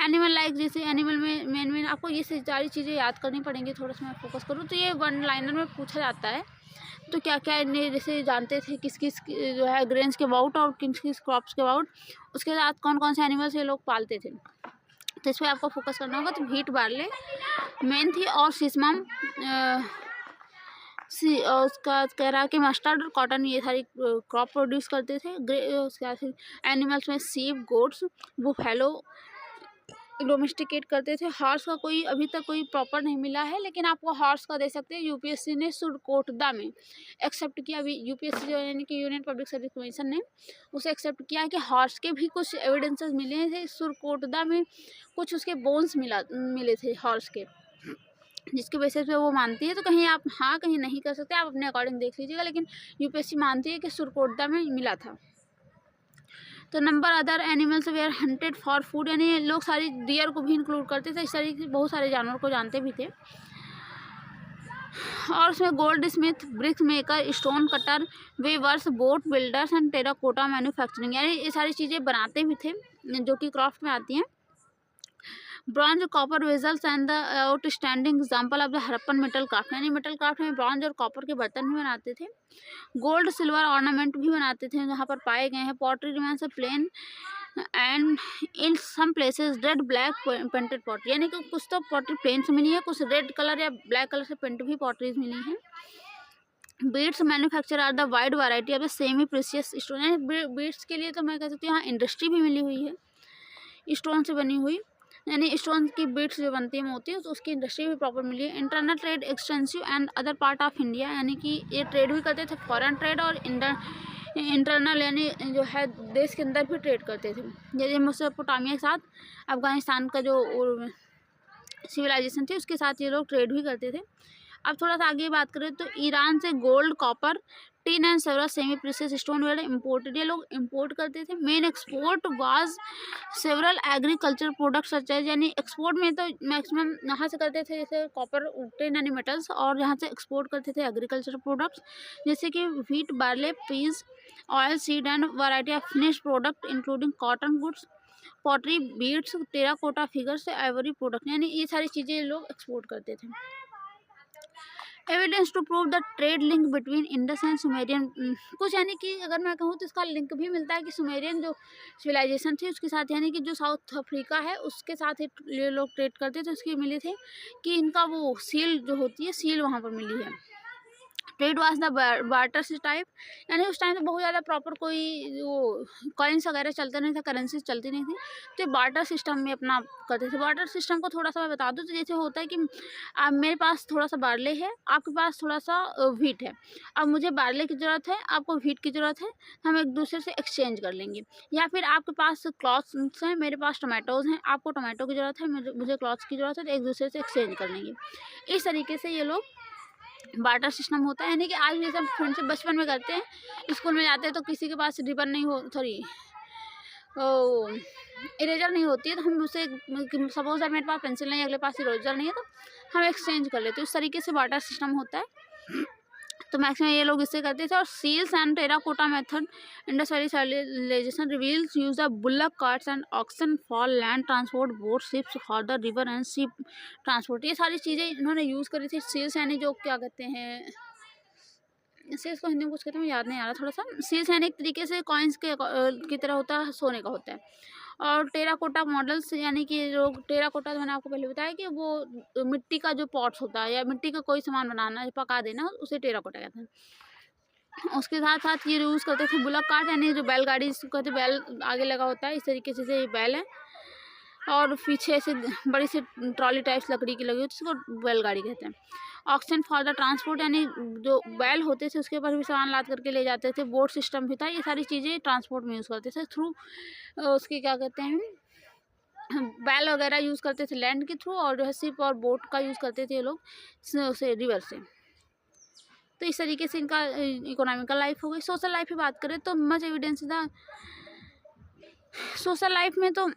एनिमल लाइक, जैसे एनिमल में मेन आपको ये सारी चीज़ें याद करनी पड़ेंगी, थोड़ा सा मैं फोकस करूँ तो ये वन लाइनर में पूछा जाता है। तो क्या क्या इन्हें जैसे जानते थे किस किस जो है ग्रेन्स के अबाउट और किस किस क्रॉप्स के अबाउट, उसके साथ कौन कौन से एनिमल्स ये लोग पालते थे। तो इस पर आपको फोकस करना होगा। तो व्हीट बार्ले मेन थी, और सिसमम उसका कह रहा है कि मस्टर्ड और कॉटन ये सारी क्रॉप प्रोड्यूस करते थे। उसके बाद एनिमल्स में सीप, गोट्स, बुफेलो डोमेस्टिकेट करते थे। हॉर्स का कोई अभी तक कोई प्रॉपर नहीं मिला है, लेकिन आपको हॉर्स का दे सकते हैं। यूपीएससी ने सुरकोटदा में एक्सेप्ट किया, अभी यूपीएससी जो यानी कि यूनियन पब्लिक सर्विस कमीशन ने उसे एक्सेप्ट किया है कि हॉर्स के भी कुछ एविडेंसेस मिले थे। सुरकोटदा में कुछ उसके बोन्स मिले थे हॉर्स के, जिसके बेसिस पे वो मानती है। तो कहीं आप हाँ कहीं नहीं कर सकते, आप अपने अकॉर्डिंग देख लीजिएगा, लेकिन यूपीएससी मानती है कि सुरकोटदा में मिला था। तो number other animals were hunted for food, यानी लोग सारी डियर को भी इंक्लूड करते थे, इस तरीके से बहुत सारे जानवर को जानते भी थे। और उसमें gold smith, bricks maker, stone cutter, weavers, boat builders and terracotta manufacturing, यानी ये सारी चीज़ें बनाते भी थे जो कि क्राफ्ट में आती हैं। Bronze, copper vessels and the outstanding example of the Harappan metal craft, यानी मेटल क्राफ्ट में ब्रॉन्ज और कॉपर के बर्तन भी बनाते थे। गोल्ड सिल्वर ऑर्नामेंट भी बनाते थे जहाँ पर पाए गए हैं। Pottery remains plain and in some places red black painted pottery, यानी कि कुछ तो पॉटरी प्लेन से मिली है, कुछ रेड कलर या ब्लैक कलर से पेंट भी पॉटरीज मिली हैं। Beads manufacture are the wide variety of the semi precious stone, यानी बीड्स के लिए तो मैं कह सकती हूँ यहाँ इंडस्ट्री भी मिली हुई है स्टोन से बनी हुई, यानी स्टोन की बीड्स जो बनती है मोती, तो उसकी इंडस्ट्री भी प्रॉपर मिली है। Internal trade extensive and other part of India, यानी कि ये ट्रेड भी करते थे, फॉरेन ट्रेड और इंटरनल यानी जो है देश के अंदर भी ट्रेड करते थे। जैसे मेसोपोटामिया के साथ अफगानिस्तान का जो सिविलाइजेशन थी उसके साथ ये लोग ट्रेड भी करते थे। अब थोड़ा सा आगे बात करें तो ईरान से gold, copper, tin and several semi precious stone वगैरह इम्पोर्टेड, ये लोग इम्पोर्ट करते थे। Main export was several agriculture products such as, यानी एक्सपोर्ट में तो मैक्सिमम यहाँ से करते थे जैसे कॉपर, टिन यानी मेटल्स, और यहाँ से एक्सपोर्ट करते थे एग्रीकल्चर प्रोडक्ट्स जैसे कि wheat, barley, peas, oil seed and variety of finished product including cotton goods, pottery, beads, terracotta figures, ivory product, यानी ये सारी चीज़ें लोग एक्सपोर्ट करते थे। Evidence to prove the trade link between Indus and Sumerian, कुछ यानी कि अगर मैं कहूँ तो इसका लिंक भी मिलता है कि सुमेरियन जो सिविलाइजेशन थी उसके साथ, यानी कि जो साउथ अफ्रीका है उसके साथ ये लोग ट्रेड करते थे। उसके मिले थे कि इनका वो सील जो होती है, सील वहाँ पर मिली है। Trade was the barter type, यानी उस टाइम तो बहुत ज़्यादा प्रॉपर कोई वो कॉइन्स वगैरह चलता नहीं था, करेंसीज चलती नहीं थी, तो बार्टर सिस्टम में अपना करते थे। बार्टर सिस्टम को थोड़ा सा मैं बता दूँ तो जैसे होता है कि मेरे पास थोड़ा सा बार्ले है, आपके पास थोड़ा सा व्हीट है, अब मुझे बार्ले की ज़रूरत है, आपको व्हीट की ज़रूरत है, हम एक दूसरे से एक्सचेंज कर लेंगे। या फिर आपके पास क्लॉथ्स हैं, मेरे पास टमाटोज़ हैं, आपको टमाटो की ज़रूरत है, मुझे क्लॉथ्स की ज़रूरत है, तो एक दूसरे से एक्सचेंज कर लेंगे। इस तरीके से ये लोग बार्टर सिस्टम होता है, यानी कि आज भी सब फ्रेंडशिप बचपन में करते हैं, स्कूल में जाते हैं तो किसी के पास रिबन नहीं हो, सॉरी इरेजर नहीं होती है, तो हम उसे सपोज मेरे पास पेंसिल नहीं है, अगले पास इरेजर नहीं है, तो हम एक्सचेंज कर लेते हैं। इस तरीके से बार्टर सिस्टम होता है, तो मैक्सिमम ये लोग इससे करते थे। और seals and terracotta method Indus valley civilisation reveals use the bullock carts and oxen for land transport, boat, ships for the river and ship transport, ये सारी चीज़ें इन्होंने यूज़ करी थी। सील्स यानी जो क्या कहते हैं, सील्स को हिंदी में कुछ कहते हैं, मुझे याद नहीं आ रहा थोड़ा सा। सील्स यानी एक तरीके से कॉइन्स की तरह होता है, सोने का होता है। और टेराकोटा मॉडल्स, यानी कि लोग टेराकोटा, मैंने आपको पहले बताया कि वो मिट्टी का जो पॉट्स होता है या मिट्टी का कोई सामान बनाना, पका देना, उसे टेराकोटा कहते हैं। उसके साथ साथ ये यूज़ करते थे बुलक कार्ट, यानी जो बैलगाड़ी जिसको कहते हैं, बैल आगे लगा होता है, इस तरीके से ये बैल है, और पीछे से बड़ी सी ट्रॉली टाइप्स लकड़ी की लगी होती है, उसको बैलगाड़ी कहते हैं। ऑक्सन फॉर द ट्रांसपोर्ट, यानी जो बैल होते थे उसके ऊपर भी सामान लाद करके ले जाते थे। बोट सिस्टम भी था, ये सारी चीज़ें ट्रांसपोर्ट में यूज़ करते थे थ्रू उसके क्या कहते हैं, बैल वगैरह यूज़ करते थे लैंड के थ्रू, और जो है शिप और बोट का यूज़ करते थे ये लोग से रिवर से। तो इस तरीके से इनका इकोनॉमिकल लाइफ हो गई। सोशल लाइफ की बात करें तो मच एविडेंस था सोशल लाइफ में, तो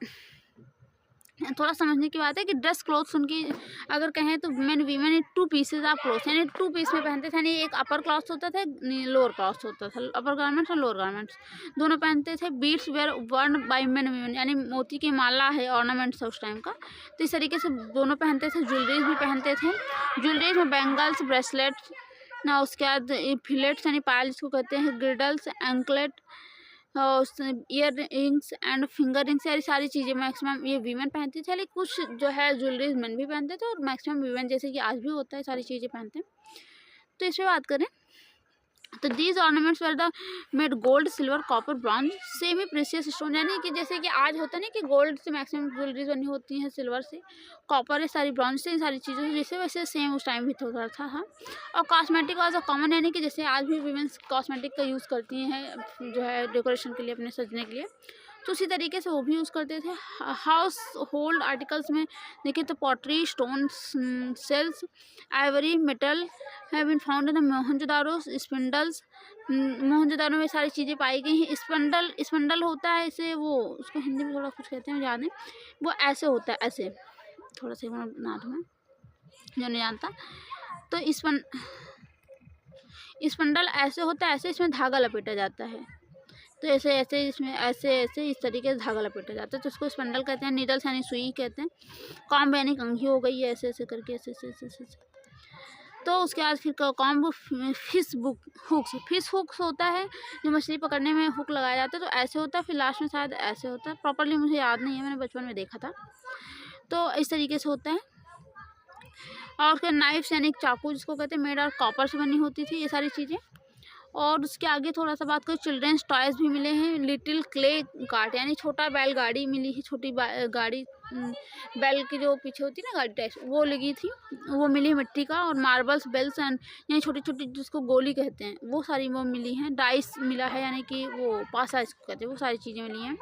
थोड़ा समझने की बात है कि ड्रेस क्लोथ्स उनकी अगर कहें तो main women 2 pieces of clothes, यानी 2 पीस में पहनते थे, यानी एक अपर क्लॉथ होता था, लोअर क्लॉथ होता था, अपर गारमेंट्स और लोअर गारमेंट्स दोनों पहनते थे। Beads were worn by men women, यानी मोती की माला है ऑर्नामेंट्स उस टाइम का, तो इस तरीके से दोनों पहनते थे। ज्वेलरीज भी पहनते थे, ज्वेलरीज में बैंगल्स, ब्रेसलेट्स ना, उसके बाद फिलेट्स यानी पायल जिसको कहते हैं, girdles, anklet, year rings and finger rings, ये सारी चीज़ें मैक्सिमम ये वीमेन पहनती थी, लेकिन कुछ जो है ज्वेलरीज मेन भी पहनते थे और मैक्सिमम वीमेन जैसे कि आज भी होता है सारी चीज़ें पहनते हैं। तो इस पर बात करें तो these ornaments were the made gold silver copper bronze semi precious stone, यानी कि जैसे कि आज होता है ना कि गोल्ड से मैक्सिमम ज्वेलरीज बनी होती हैं, सिल्वर से, कॉपर है, सारी ब्रॉन्ज से, इन सारी चीज़ों से, जैसे वैसे सेम उस टाइम भी होता था हाँ। और कॉस्मेटिक वॉज अ कॉमन, यानी कि जैसे आज भी वीमेंस कॉस्मेटिक का यूज़ करती हैं जो है डेकोरेशन के लिए, अपने सजने के लिए, तो उसी तरीके से वो भी यूज़ करते थे। हाउस होल्ड आर्टिकल्स में देखिए तो pottery, stone, shells, ivory, metal have been found in the Mohenjodaro, spindles, Mohenjodaro में सारी चीज़ें पाई गई हैं। स्पंडल होता है इसे, वो उसको हिंदी में थोड़ा कुछ कहते हैं, मुझे याद नहीं, वो ऐसे होता है, ऐसे थोड़ा सा बना दूँ मैं जो नहीं जानता। तो स्पंडल ऐसे होता है, ऐसे इसमें धागा लपेटा जाता है, तो ऐसे ऐसे इसमें ऐसे इस तरीके से धागा लपेटा जाता है, तो उसको स्पंडल कहते हैं। नीडल्स यानी सुई कहते हैं। कॉम्ब यानी कंघी हो गई है, ऐसे ऐसे करके ऐसे ऐसे ऐसे ऐसे। तो उसके बाद फिर कॉम्ब, फिश हुक्स होता है जो मछली पकड़ने में हुक लगाया जाता है, तो ऐसे होता है, फिर लास्ट में शायद ऐसे होता है, प्रॉपरली मुझे याद नहीं है, मैंने बचपन में देखा था। तो इस तरीके से होता है। और उसके नाइफ्स यानी चाकू जिसको कहते हैं, मेड और कॉपर से बनी होती थी ये सारी चीज़ें। और उसके आगे थोड़ा सा बात करें, चिल्ड्रेंस टॉयज़ भी मिले हैं। लिटिल क्ले कार्ट यानी छोटा बैलगाड़ी मिली है, छोटी गाड़ी, बैल की जो पीछे होती है ना गाड़ी टाइप, वो लगी थी, वो मिली मिट्टी का। और मार्बल्स, बेल्स एंड यानी छोटी छोटी जिसको गोली कहते हैं, वो सारी वो मिली हैं। डाइस मिला है यानी कि वो पासा इसको कहते हैं, वो सारी चीज़ें मिली हैं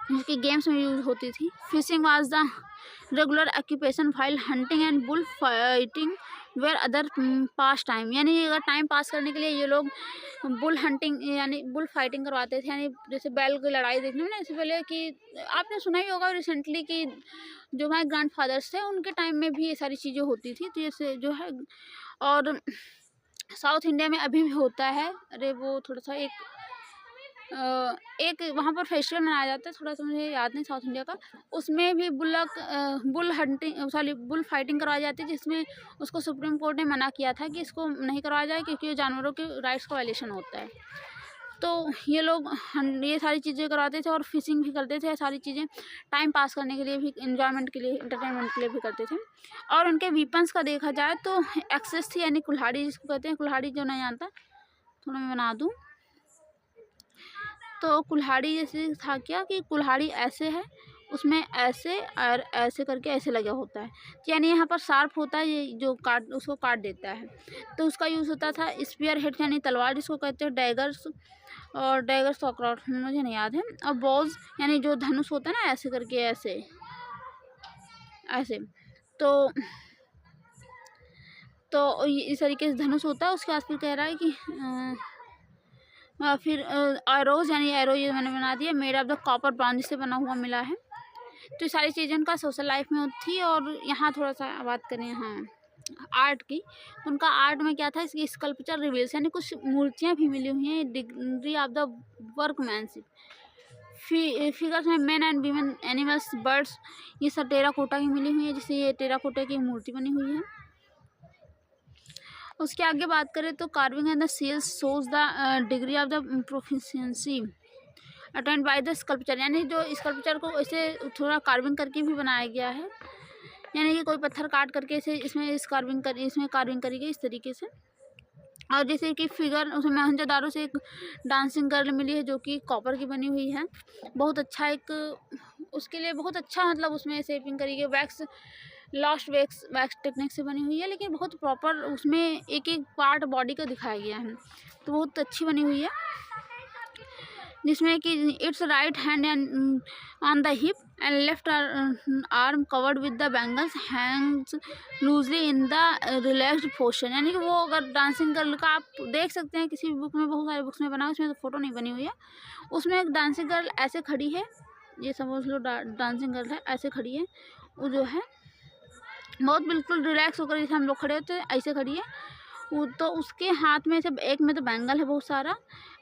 जिसकी गेम्स में यूज होती थी। Fishing was the regular occupation while hunting and bull fighting were other pastime, यानी अगर टाइम पास करने के लिए ये लोग बुल हंटिंग यानी बुल फाइटिंग करवाते थे, यानी जैसे बैल की लड़ाई देखने में ना, इससे पहले कि आपने सुना ही होगा रिसेंटली कि जो हमारे ग्रैंड फादर्स थे उनके टाइम में भी ये सारी चीज़ें होती थी, तो जैसे जो है। और साउथ इंडिया में अभी भी होता है, अरे वो थोड़ा सा एक वहाँ पर फेस्टिवल मनाया जाता है, थोड़ा सा मुझे याद नहीं साउथ इंडिया का, उसमें भी बुल फाइटिंग करवाई जाती है, जिसमें उसको सुप्रीम कोर्ट ने मना किया था कि इसको नहीं करवाया जाए क्योंकि ये जानवरों के राइट्स का वायलेशन होता है। तो ये लोग ये सारी चीज़ें करवाते थे और फिशिंग भी करते थे, सारी चीज़ें टाइम पास करने के लिए भी, इंजॉयमेंट के लिए, इंटरटेनमेंट के लिए भी करते थे। और उनके वीपन्स का देखा जाए तो एक्सेस थी, यानी कुल्हाड़ी जिसको कहते हैं, कुल्हाड़ी जो नहीं जानता थोड़ा मैं बना दूँ, तो कुल्हाड़ी जैसे था क्या कि कुल्हाड़ी ऐसे है, उसमें ऐसे और ऐसे करके ऐसे लगा होता है, यानी यहाँ पर शार्प होता है, ये जो उसको काट देता है, तो उसका यूज़ होता था। स्पीयर हेड यानी तलवार जिसको कहते हैं, डैगर्स और डैगर्स तो मुझे नहीं याद है। और बॉल्स यानी जो धनुष होता है ना, ऐसे करके ऐसे ऐसे, तो इस तरीके से धनुष होता है। उसके बाद फिर कह रहा है कि फिर एरोज यानी एरो ये मैंने बना दिया, made of the copper bronze से बना हुआ मिला है। तो ये सारी चीज़ें उनका सोशल लाइफ में थी। और यहाँ थोड़ा सा बात करें हाँ आर्ट की, उनका आर्ट में क्या था, इसकी स्कल्पचर रिवील्स यानी कुछ मूर्तियाँ भी मिली हुई हैं, degree of the workmanship, figures में man and women, animals, birds, ये सब टेराकोटा की मिली हुई है, जैसे ये टेराकोटा की मूर्ति बनी हुई है। उसके आगे बात करें तो carving and the seals shows the degree of the proficiency attend by the sculpture, यानी जो स्कल्पचर को ऐसे थोड़ा कार्विंग करके भी बनाया गया है, यानी कि कोई पत्थर काट करके इसे इसमें कार्विंग करी गई इस तरीके से। और जैसे कि फिगर उसमें मोहनजोदारो से एक डांसिंग गर्ल मिली है जो कि कॉपर की बनी हुई है, बहुत अच्छा एक उसके लिए बहुत अच्छा मतलब उसमें शेपिंग करी गई, वैक्स टेक्निक से बनी हुई है, लेकिन बहुत प्रॉपर उसमें एक एक पार्ट बॉडी का दिखाया गया है, तो बहुत अच्छी बनी हुई है। जिसमें कि it's right hand on the hip and left arm covered with the bangles Hanks loosely in the relaxed posture, यानी कि वो अगर डांसिंग गर्ल का आप देख सकते हैं किसी भी बुक में, बहुत सारे बुक्स में बना है, उसमें तो फोटो नहीं बनी हुई है, उसमें एक डांसिंग गर्ल ऐसे खड़ी है, ये समझ लो डांसिंग गर्ल है, ऐसे खड़ी है, वो जो है बहुत बिल्कुल रिलैक्स होकर जैसे हम लोग खड़े होते हैं ऐसे खड़ी है, वो तो उसके हाथ में से एक में तो बैंगल है बहुत सारा,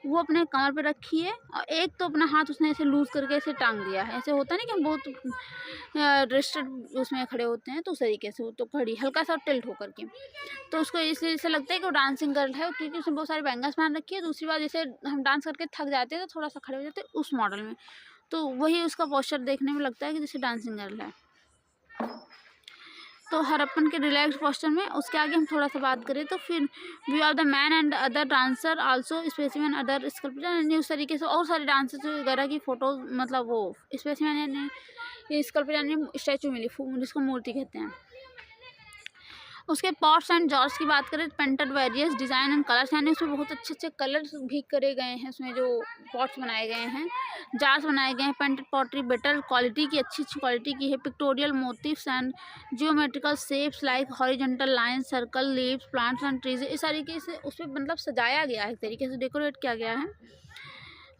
वो अपने कमर पे रखी है, और एक तो अपना हाथ उसने ऐसे लूज करके ऐसे टांग दिया है। ऐसे होता नहीं कि हम बहुत रिस्ट्रिक्ट उसमें खड़े होते हैं, तो उस तरीके से वो तो खड़ी हल्का सा टिल्ट होकर के, तो उसको इसलिए ऐसे लगता है कि वो डांसिंग गर्ल है, क्योंकि उसने बहुत सारे बैंगल्स पहन रखी है। दूसरी बात, जैसे हम डांस करके थक जाते हैं तो थोड़ा सा खड़े हो जाते हैं उस मॉडल में, तो वही उसका पोस्चर देखने में लगता है कि जैसे डांसिंग गर्ल है। तो हरप्पन के रिलैक्स पोस्चर में उसके आगे हम थोड़ा सा बात करें तो फिर view of the man and other dancer also specimen other sculpture, यानी उस तरीके से और सारे डांसर्स वगैरह की फ़ोटो, मतलब वो स्पेसिमेन यानी स्कल्पचर यानी स्टैचू मिली, जिसको मूर्ति कहते हैं। उसके पॉट्स एंड जार्स की बात करें, painted various design and colours, यानी उसमें बहुत अच्छे अच्छे कलर्स भी करे गए हैं। उसमें जो पॉट्स बनाए गए हैं, जार्स बनाए गए हैं, पेंटेड पॉटरी बेटर क्वालिटी की, अच्छी क्वालिटी की है। Pictorial motifs and geometrical shapes like horizontal line, circle, leaves, plants and trees, इस तरीके से उसमें मतलब सजाया गया है, एक तरीके से डेकोरेट किया गया है।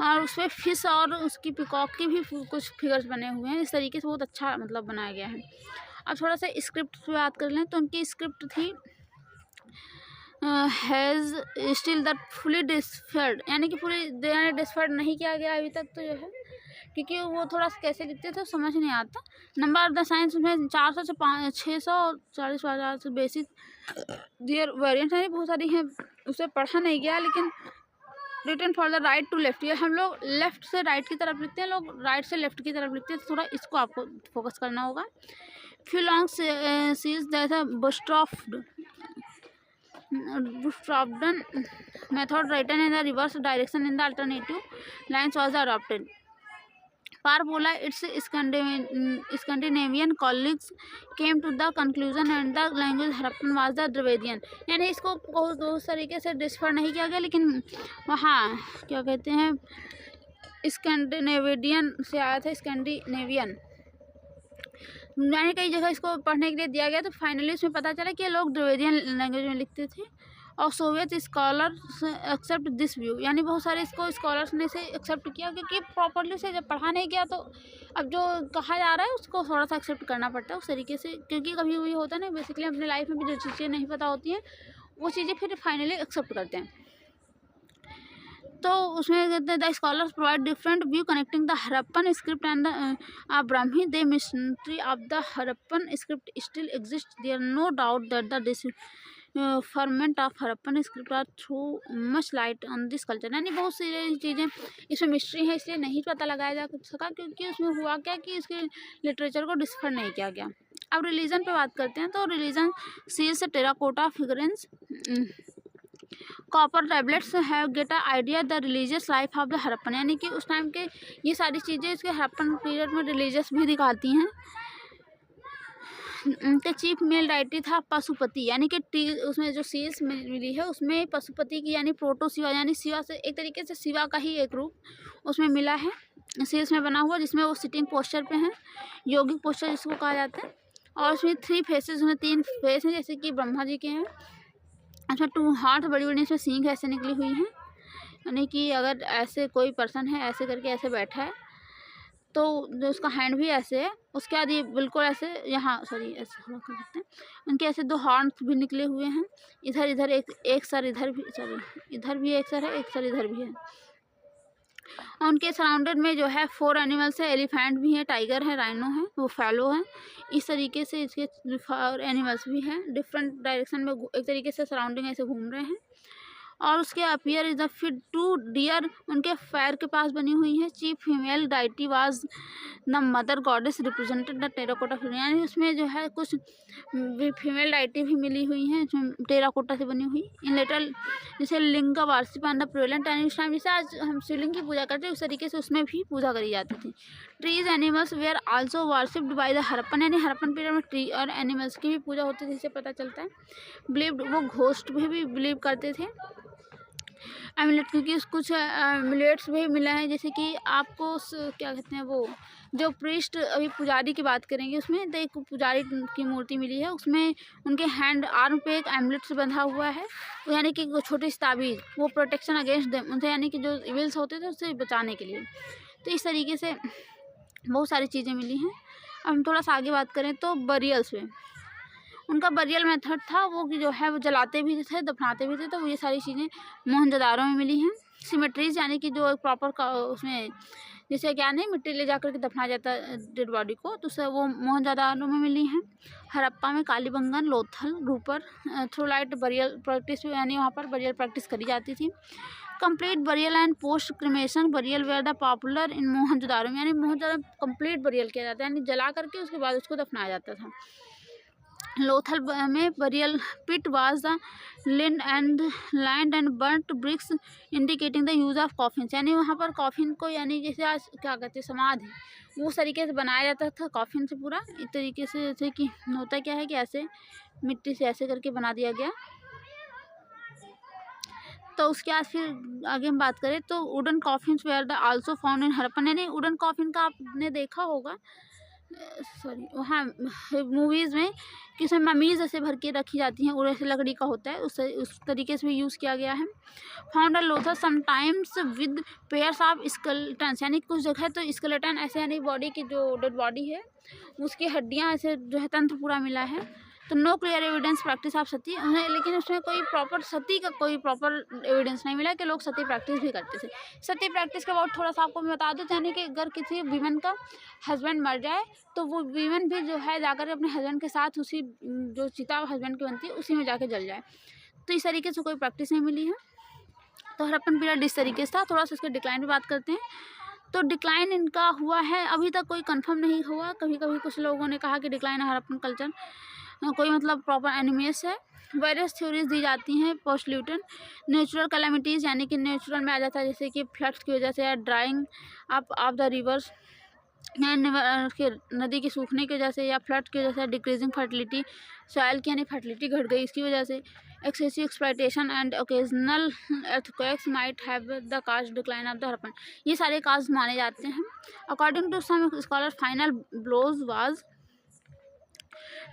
और उसमें फिश और उसकी पिकॉक के भी कुछ फिगर्स बने हुए हैं। इस तरीके से बहुत अच्छा मतलब बनाया गया है। अब थोड़ा सा स्क्रिप्ट पे बात कर लें तो उनकी स्क्रिप्ट थी हैज़ स्टिल दैट फुली डिस्फर्ड, यानी कि पूरी डिस्फर्ड नहीं किया गया अभी तक, तो जो है क्योंकि वो थोड़ा सा कैसे लिखते थे समझ नहीं आता। नंबर ऑफ द साइंस में 400 से 640 से बेसिक दियर वेरिएंट, यानी बहुत सारी हैं, उसे पढ़ा नहीं गया, लेकिन written for the right to left, ये हम लोग लेफ्ट से राइट की तरफ लिखते हैं, लोग राइट से लेफ्ट की तरफ लिखते हैं, तो थोड़ा इसको आपको फोकस करना होगा। Few long seas that are bootstrapped method written in the reverse direction in the alternative lines was adopted. Parbola, its Scandinavian colleagues came to the conclusion and the language Harappan was the Dravidian, यानी इसको बहुत तरीके से डिस्फर नहीं किया गया, लेकिन वहाँ क्या कहते हैं स्कैंडिनेवियन से आया था, स्कैंडिनेवियन, यानी कई जगह इसको पढ़ने के लिए दिया गया, तो फाइनली उसमें पता चला कि ये लोग द्रविडियन लैंग्वेज में लिखते थे। और Soviet scholars accept this view, यानी बहुत सारे इसको स्कॉलर्स ने से एक्सेप्ट किया, क्योंकि प्रॉपर्ली से जब पढ़ा नहीं गया तो अब जो कहा जा रहा है उसको थोड़ा सा एक्सेप्ट करना पड़ता है उस तरीके से, क्योंकि कभी वही होता है ना, बेसिकली अपने लाइफ में भी जो चीज़ें नहीं पता होती हैं वो चीज़ें फिर फाइनली एक्सेप्ट करते हैं। तो उसमें कहते हैं the scholars provide different view connecting the Harappan script and the Brahmi, the mystery of the Harappan script still exist, there no doubt that the format of Harappan script are throw much light on this culture, यानी बहुत सी चीज़ें इसमें mystery है, इसलिए नहीं पता लगाया जा सका, क्योंकि उसमें हुआ क्या कि इसके लिटरेचर को डिस्फर नहीं किया गया। अब रिलीजन पे बात करते हैं, तो religion sees terracotta figurines copper tablets have get a idea the religious life of the Harappan, यानी कि उस टाइम के ये सारी चीज़ें इसके हरप्पन पीरियड में रिलीजियस भी दिखाती हैं। उनके चीफ मेल डाइटी था पशुपति, यानी कि उसमें जो सील्स मिली है उसमें पशुपति की, यानी प्रोटो शिवा, यानी शिवा से एक तरीके से शिवा का ही एक रूप उसमें मिला है सील्स में बना हुआ, जिसमें वो सिटिंग पोस्चर पे हैं, योगिक पोस्चर जिसको कहा जाता है। और उसमें 3 फेसेस, उसमें 3 फेस हैं जैसे कि ब्रह्मा जी के हैं। अच्छा 2 हाथ बड़ी बड़ी इसमें सींग ऐसे निकली हुई हैं, यानी कि अगर ऐसे कोई पर्सन है ऐसे करके ऐसे बैठा है तो जो उसका हैंड भी ऐसे है, उसके बाद ये बिल्कुल ऐसे यहाँ सॉरी ऐसे थोड़ा कर सकते हैं, उनके ऐसे 2 हॉर्न्स भी निकले हुए हैं, इधर एक सर इधर भी, सॉरी इधर भी एक सर है, एक सर इधर भी है। उनके सराउंडेड में जो है 4 एनिमल्स है, एलिफेंट भी है, टाइगर है, राइनो है, वो फैलो है, इस तरीके से इसके 4 एनिमल्स भी हैं, डिफरेंट डायरेक्शन में एक तरीके से सराउंडिंग ऐसे घूम रहे हैं। और उसके appear is the feet 2 deer उनके पैर के पास बनी हुई है। Chief female deity was the mother goddess represented the terracotta figure, यानी उसमें जो है कुछ फीमेल डाइटी भी मिली हुई हैं टेराकोटा से बनी हुई। इन लेटर जैसे लिंग वार्षिक एंड प्रेवलेंट, यानी उस टाइम जैसे आज हम शिवलिंग की पूजा करते हैं उस तरीके से उसमें भी पूजा करी जाती थी। Trees animals where also worshipped by the Harappan, यानी हरप्पन पीरियड में ट्री और एनिमल्स की भी पूजा होती थी, जिससे पता चलता है। बिलीव्ड, वो घोस्ट भी बिलीव करते थे। एमुलेट, क्योंकि कुछ एमुलेट्स भी मिला है, जैसे कि आपको क्या कहते हैं वो जो प्रीस्ट, अभी पुजारी की बात करेंगे उसमें, तो एक पुजारी की मूर्ति मिली है, उसमें उनके हैंड आर्म पे एक एमुलेट से बंधा हुआ है, यानी कि छोटी सी ताबीज़, वो प्रोटेक्शन अगेंस्ट देम, उनसे यानी कि जो इविल्स होते थे उससे बचाने के लिए। तो इस तरीके से बहुत सारी चीज़ें मिली हैं। अब हम थोड़ा सा आगे बात करें तो बरियल्स में उनका बरियल मेथड था वो कि जो है वो जलाते भी थे, दफनाते भी थे। तो ये सारी चीज़ें मोहनजोदारो में मिली हैं। सिमेट्रीज यानी कि जो एक प्रॉपर का उसमें जैसे क्या नहीं मिट्टी ले जाकर के दफनाया जाता है डेड बॉडी को, तो उससे वो मोहनजोदारो में मिली हैं। हड़प्पा में Kalibangan, Lothal, Ropar, throw light burial practice यानी वहाँ पर बरियल प्रैक्टिस करी जाती थी। Complete burial and post cremation burial were the popular in Mohenjodaro, यानी मोहनजोदारो कंप्लीट बरियल किया जाता है, यानी जला करके उसके बाद उसको दफनाया जाता था। लोथल में burial pit was the land and burnt bricks indicating the use of coffin, यानी वहाँ पर कॉफिन को यानी जैसे आज क्या कहते हैं समाधि, वो उस तरीके से बनाया जाता था कॉफिन से पूरा इस तरीके से। जैसे कि होता क्या है कि ऐसे मिट्टी से ऐसे करके बना दिया गया। तो उसके बाद फिर आगे हम बात करें तो wooden coffins were the also found in Harappan, यानी वुडन कॉफिन का आपने देखा होगा सॉरी हाँ मूवीज़ में कि उसमें ममीज़ ऐसे भर के रखी जाती हैं और ऐसे लकड़ी का होता है, उस तरीके से भी यूज़ किया गया है। Found a Lothar sometimes with pairs of skeleton, यानी कुछ जगह तो स्केलेटन ऐसे यानी बॉडी की जो डेड बॉडी है उसकी हड्डियाँ ऐसे जो है तंत्र पूरा मिला है। तो no clear evidence practice of sati उन्हें, लेकिन उसमें कोई प्रॉपर सती का कोई प्रॉपर एविडेंस नहीं मिला कि लोग सती प्रैक्टिस भी करते थे। सती प्रैक्टिस के बाद थोड़ा सा आपको मैं बता दूँ, यानी कि अगर किसी वीमेन का हस्बैंड मर जाए तो वो वीमेन भी जो है जाकर अपने हस्बैंड के साथ उसी जो चिता हस्बैंड की बनती है उसी में जाके जल जाए। तो इस तरीके से कोई प्रैक्टिस नहीं मिली है। तो हड़प्पन पीरियड इस तरीके से था। थोड़ा सा इसके डिक्लाइन की बात करते हैं। तो डिक्लाइन इनका हुआ है, अभी तक कोई कंफर्म नहीं हुआ। कभी कभी कुछ लोगों ने कहा कि डिक्लाइन है हड़प्पन कल्चर, कोई मतलब प्रॉपर एनिमेस है। वेरियस थ्योरीज दी जाती हैं। पोस्टल्यूटन नेचुरल कैलामिटीज़, यानी कि नेचुरल में आ जाता है जैसे कि फ्लड्स की वजह से या drawing up of the reverse, नदी के सूखने की वजह से या फ्लड की वजह से, डिक्रीजिंग फर्टिलिटी सॉइल की यानी फर्टिलिटी घट गई इसकी वजह से, excessive exploitation and occasional earthquakes might have the caused decline of the Harappan. ये सारे कास्ट माने जाते हैं। According to some scholar final blows was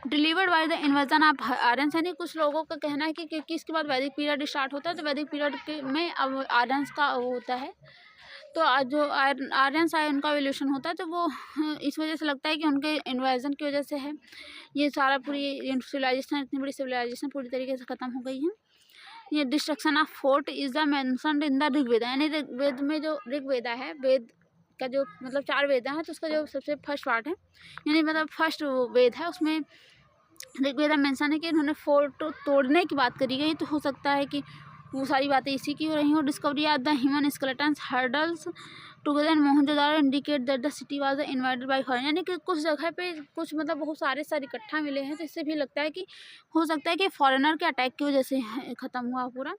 delivered by the invasion of Aryans, यानी कुछ लोगों का कहना है कि क्योंकि इसके बाद वैदिक पीरियड स्टार्ट होता है तो वैदिक पीरियड के में अब आर्यंस का वो होता है। तो जो आर्यंस आए उनका एवोल्यूशन होता है, तो वो इस वजह से लगता है कि उनके इन्वर्जन की वजह से है ये सारा पूरी सिविलाइजेशन, इतनी बड़ी सिविलाइजेशन पूरी तरीके से ख़त्म हो गई है। ये destruction of fort is the mentioned in the Rigveda, यानी ऋग्वेद में जो ऋग्वेदा है, वेद का जो मतलब 4 वेद हैं, तो उसका जो सबसे फर्स्ट पार्ट है यानी मतलब फर्स्ट वेद है, उसमें ऋग्वेदा मेंशन है कि इन्होंने फोर्ट तोड़ने की बात करी गई। तो हो सकता है कि वो सारी बातें इसी की हो रही हो। Discovery of the human skeletons huddled together Mohenjodaro indicate that the city was invaded by foreign, यानी कि कुछ जगह पे कुछ मतलब बहुत सारे इकट्ठा मिले हैं, तो इससे भी लगता है कि हो सकता है कि फॉरेनर के अटैक की वजह से ख़त्म हुआ पूरा।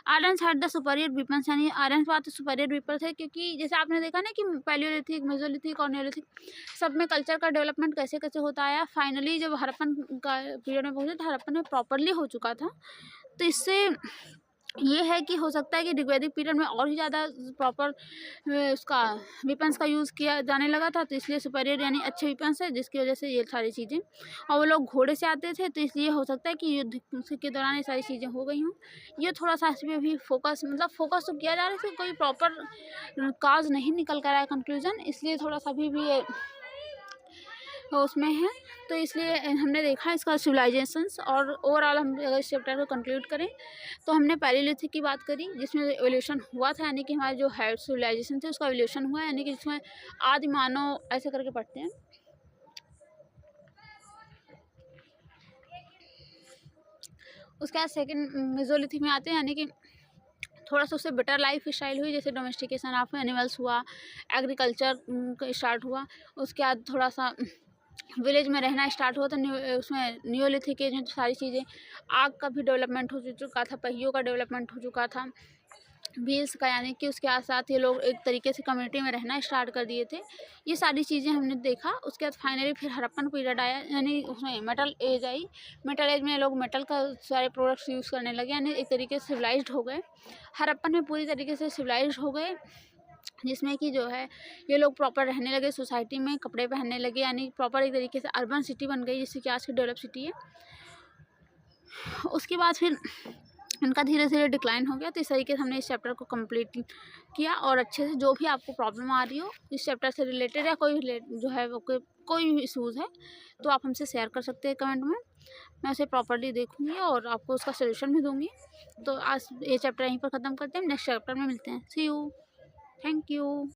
Aryans had the superior weapons, यानी आर्यंस बात सुपीरियर वेपन थे क्योंकि जैसे आपने देखा ना कि पैलियोलिथिक, मेसोलिथिक और नियोलिथिक सब में कल्चर का डेवलपमेंट कैसे कैसे होता आया। फाइनली जब हड़प्पन का पीरियड में पहुँचे तो हड़प्पन में प्रॉपरली हो चुका था। तो इससे ये है कि हो सकता है कि ऋग्वैदिक पीरियड में और ही ज़्यादा प्रॉपर उसका वेपन्स का यूज़ किया जाने लगा था, तो इसलिए सुपीरियर यानी अच्छे वेपन्स है जिसकी वजह से ये सारी चीज़ें, और वो लोग घोड़े से आते थे तो इसलिए हो सकता है कि युद्ध के दौरान ये सारी चीज़ें हो गई हों। ये थोड़ा सा इसमें भी फोकस मतलब फोकस तो किया जा रहा है, इसमें कोई प्रॉपर काज नहीं निकल कर आया कंक्लूजन, इसलिए थोड़ा सा भी ये उसमें है। तो इसलिए हमने देखा इसका सिविलाइजेशंस, और ओवरऑल हम अगर इस चैप्टर को कंक्लूड करें तो हमने पैलियोलिथिक की बात करी जिसमें एवोल्यूशन हुआ था, यानी कि हमारे जो है सिविलाइजेशन थे उसका एवोल्यूशन हुआ, यानी कि जिसमें आदि मानव ऐसे करके पढ़ते हैं। उसके बाद सेकेंड मेसोलिथिक में आते हैं, यानी कि थोड़ा सा उससे बेटर लाइफ स्टाइल हुई, जैसे डोमेस्टिकेशन ऑफ एनिमल्स हुआ, एग्रीकल्चर स्टार्ट हुआ। उसके बाद थोड़ा सा विलेज में रहना स्टार्ट हुआ, तो उसमें नियोलिथिक एज में सारी चीज़ें, आग का भी डेवलपमेंट हो चुका था, पहियों का डेवलपमेंट हो चुका था, व्हील्स का, यानी कि उसके साथ ये लोग एक तरीके से कम्युनिटी में रहना स्टार्ट कर दिए थे। ये सारी चीज़ें हमने देखा। उसके बाद फाइनली फिर हड़प्पन पीरियड आया, यानी उसमें मेटल एज आई। मेटल एज में लोग मेटल का सारे प्रोडक्ट्स यूज़ करने लगे, यानी एक तरीके से सिविलाइज्ड हो गए। हड़प्पन में पूरी तरीके से सिविलाइज्ड हो गए, जिसमें कि जो है ये लोग प्रॉपर रहने लगे सोसाइटी में, कपड़े पहनने लगे, यानी प्रॉपर एक तरीके से अर्बन सिटी बन गई, जिससे कि आज की डेवलप सिटी है। उसके बाद फिर उनका धीरे धीरे डिक्लाइन हो गया। तो इस तरीके से हमने इस चैप्टर को कंप्लीट किया, और अच्छे से जो भी आपको प्रॉब्लम आ रही हो इस चैप्टर से रिलेटेड या कोई जो है वो कोई भी इशूज़ है तो आप हमसे शेयर कर सकते हैं कमेंट में। मैं उसे प्रॉपर्ली देखूँगी और आपको उसका सॉल्यूशन भी दूँगी। तो आज ये चैप्टर यहीं पर ख़त्म करते हैं, नेक्स्ट चैप्टर में मिलते हैं। सी यू। Thank you.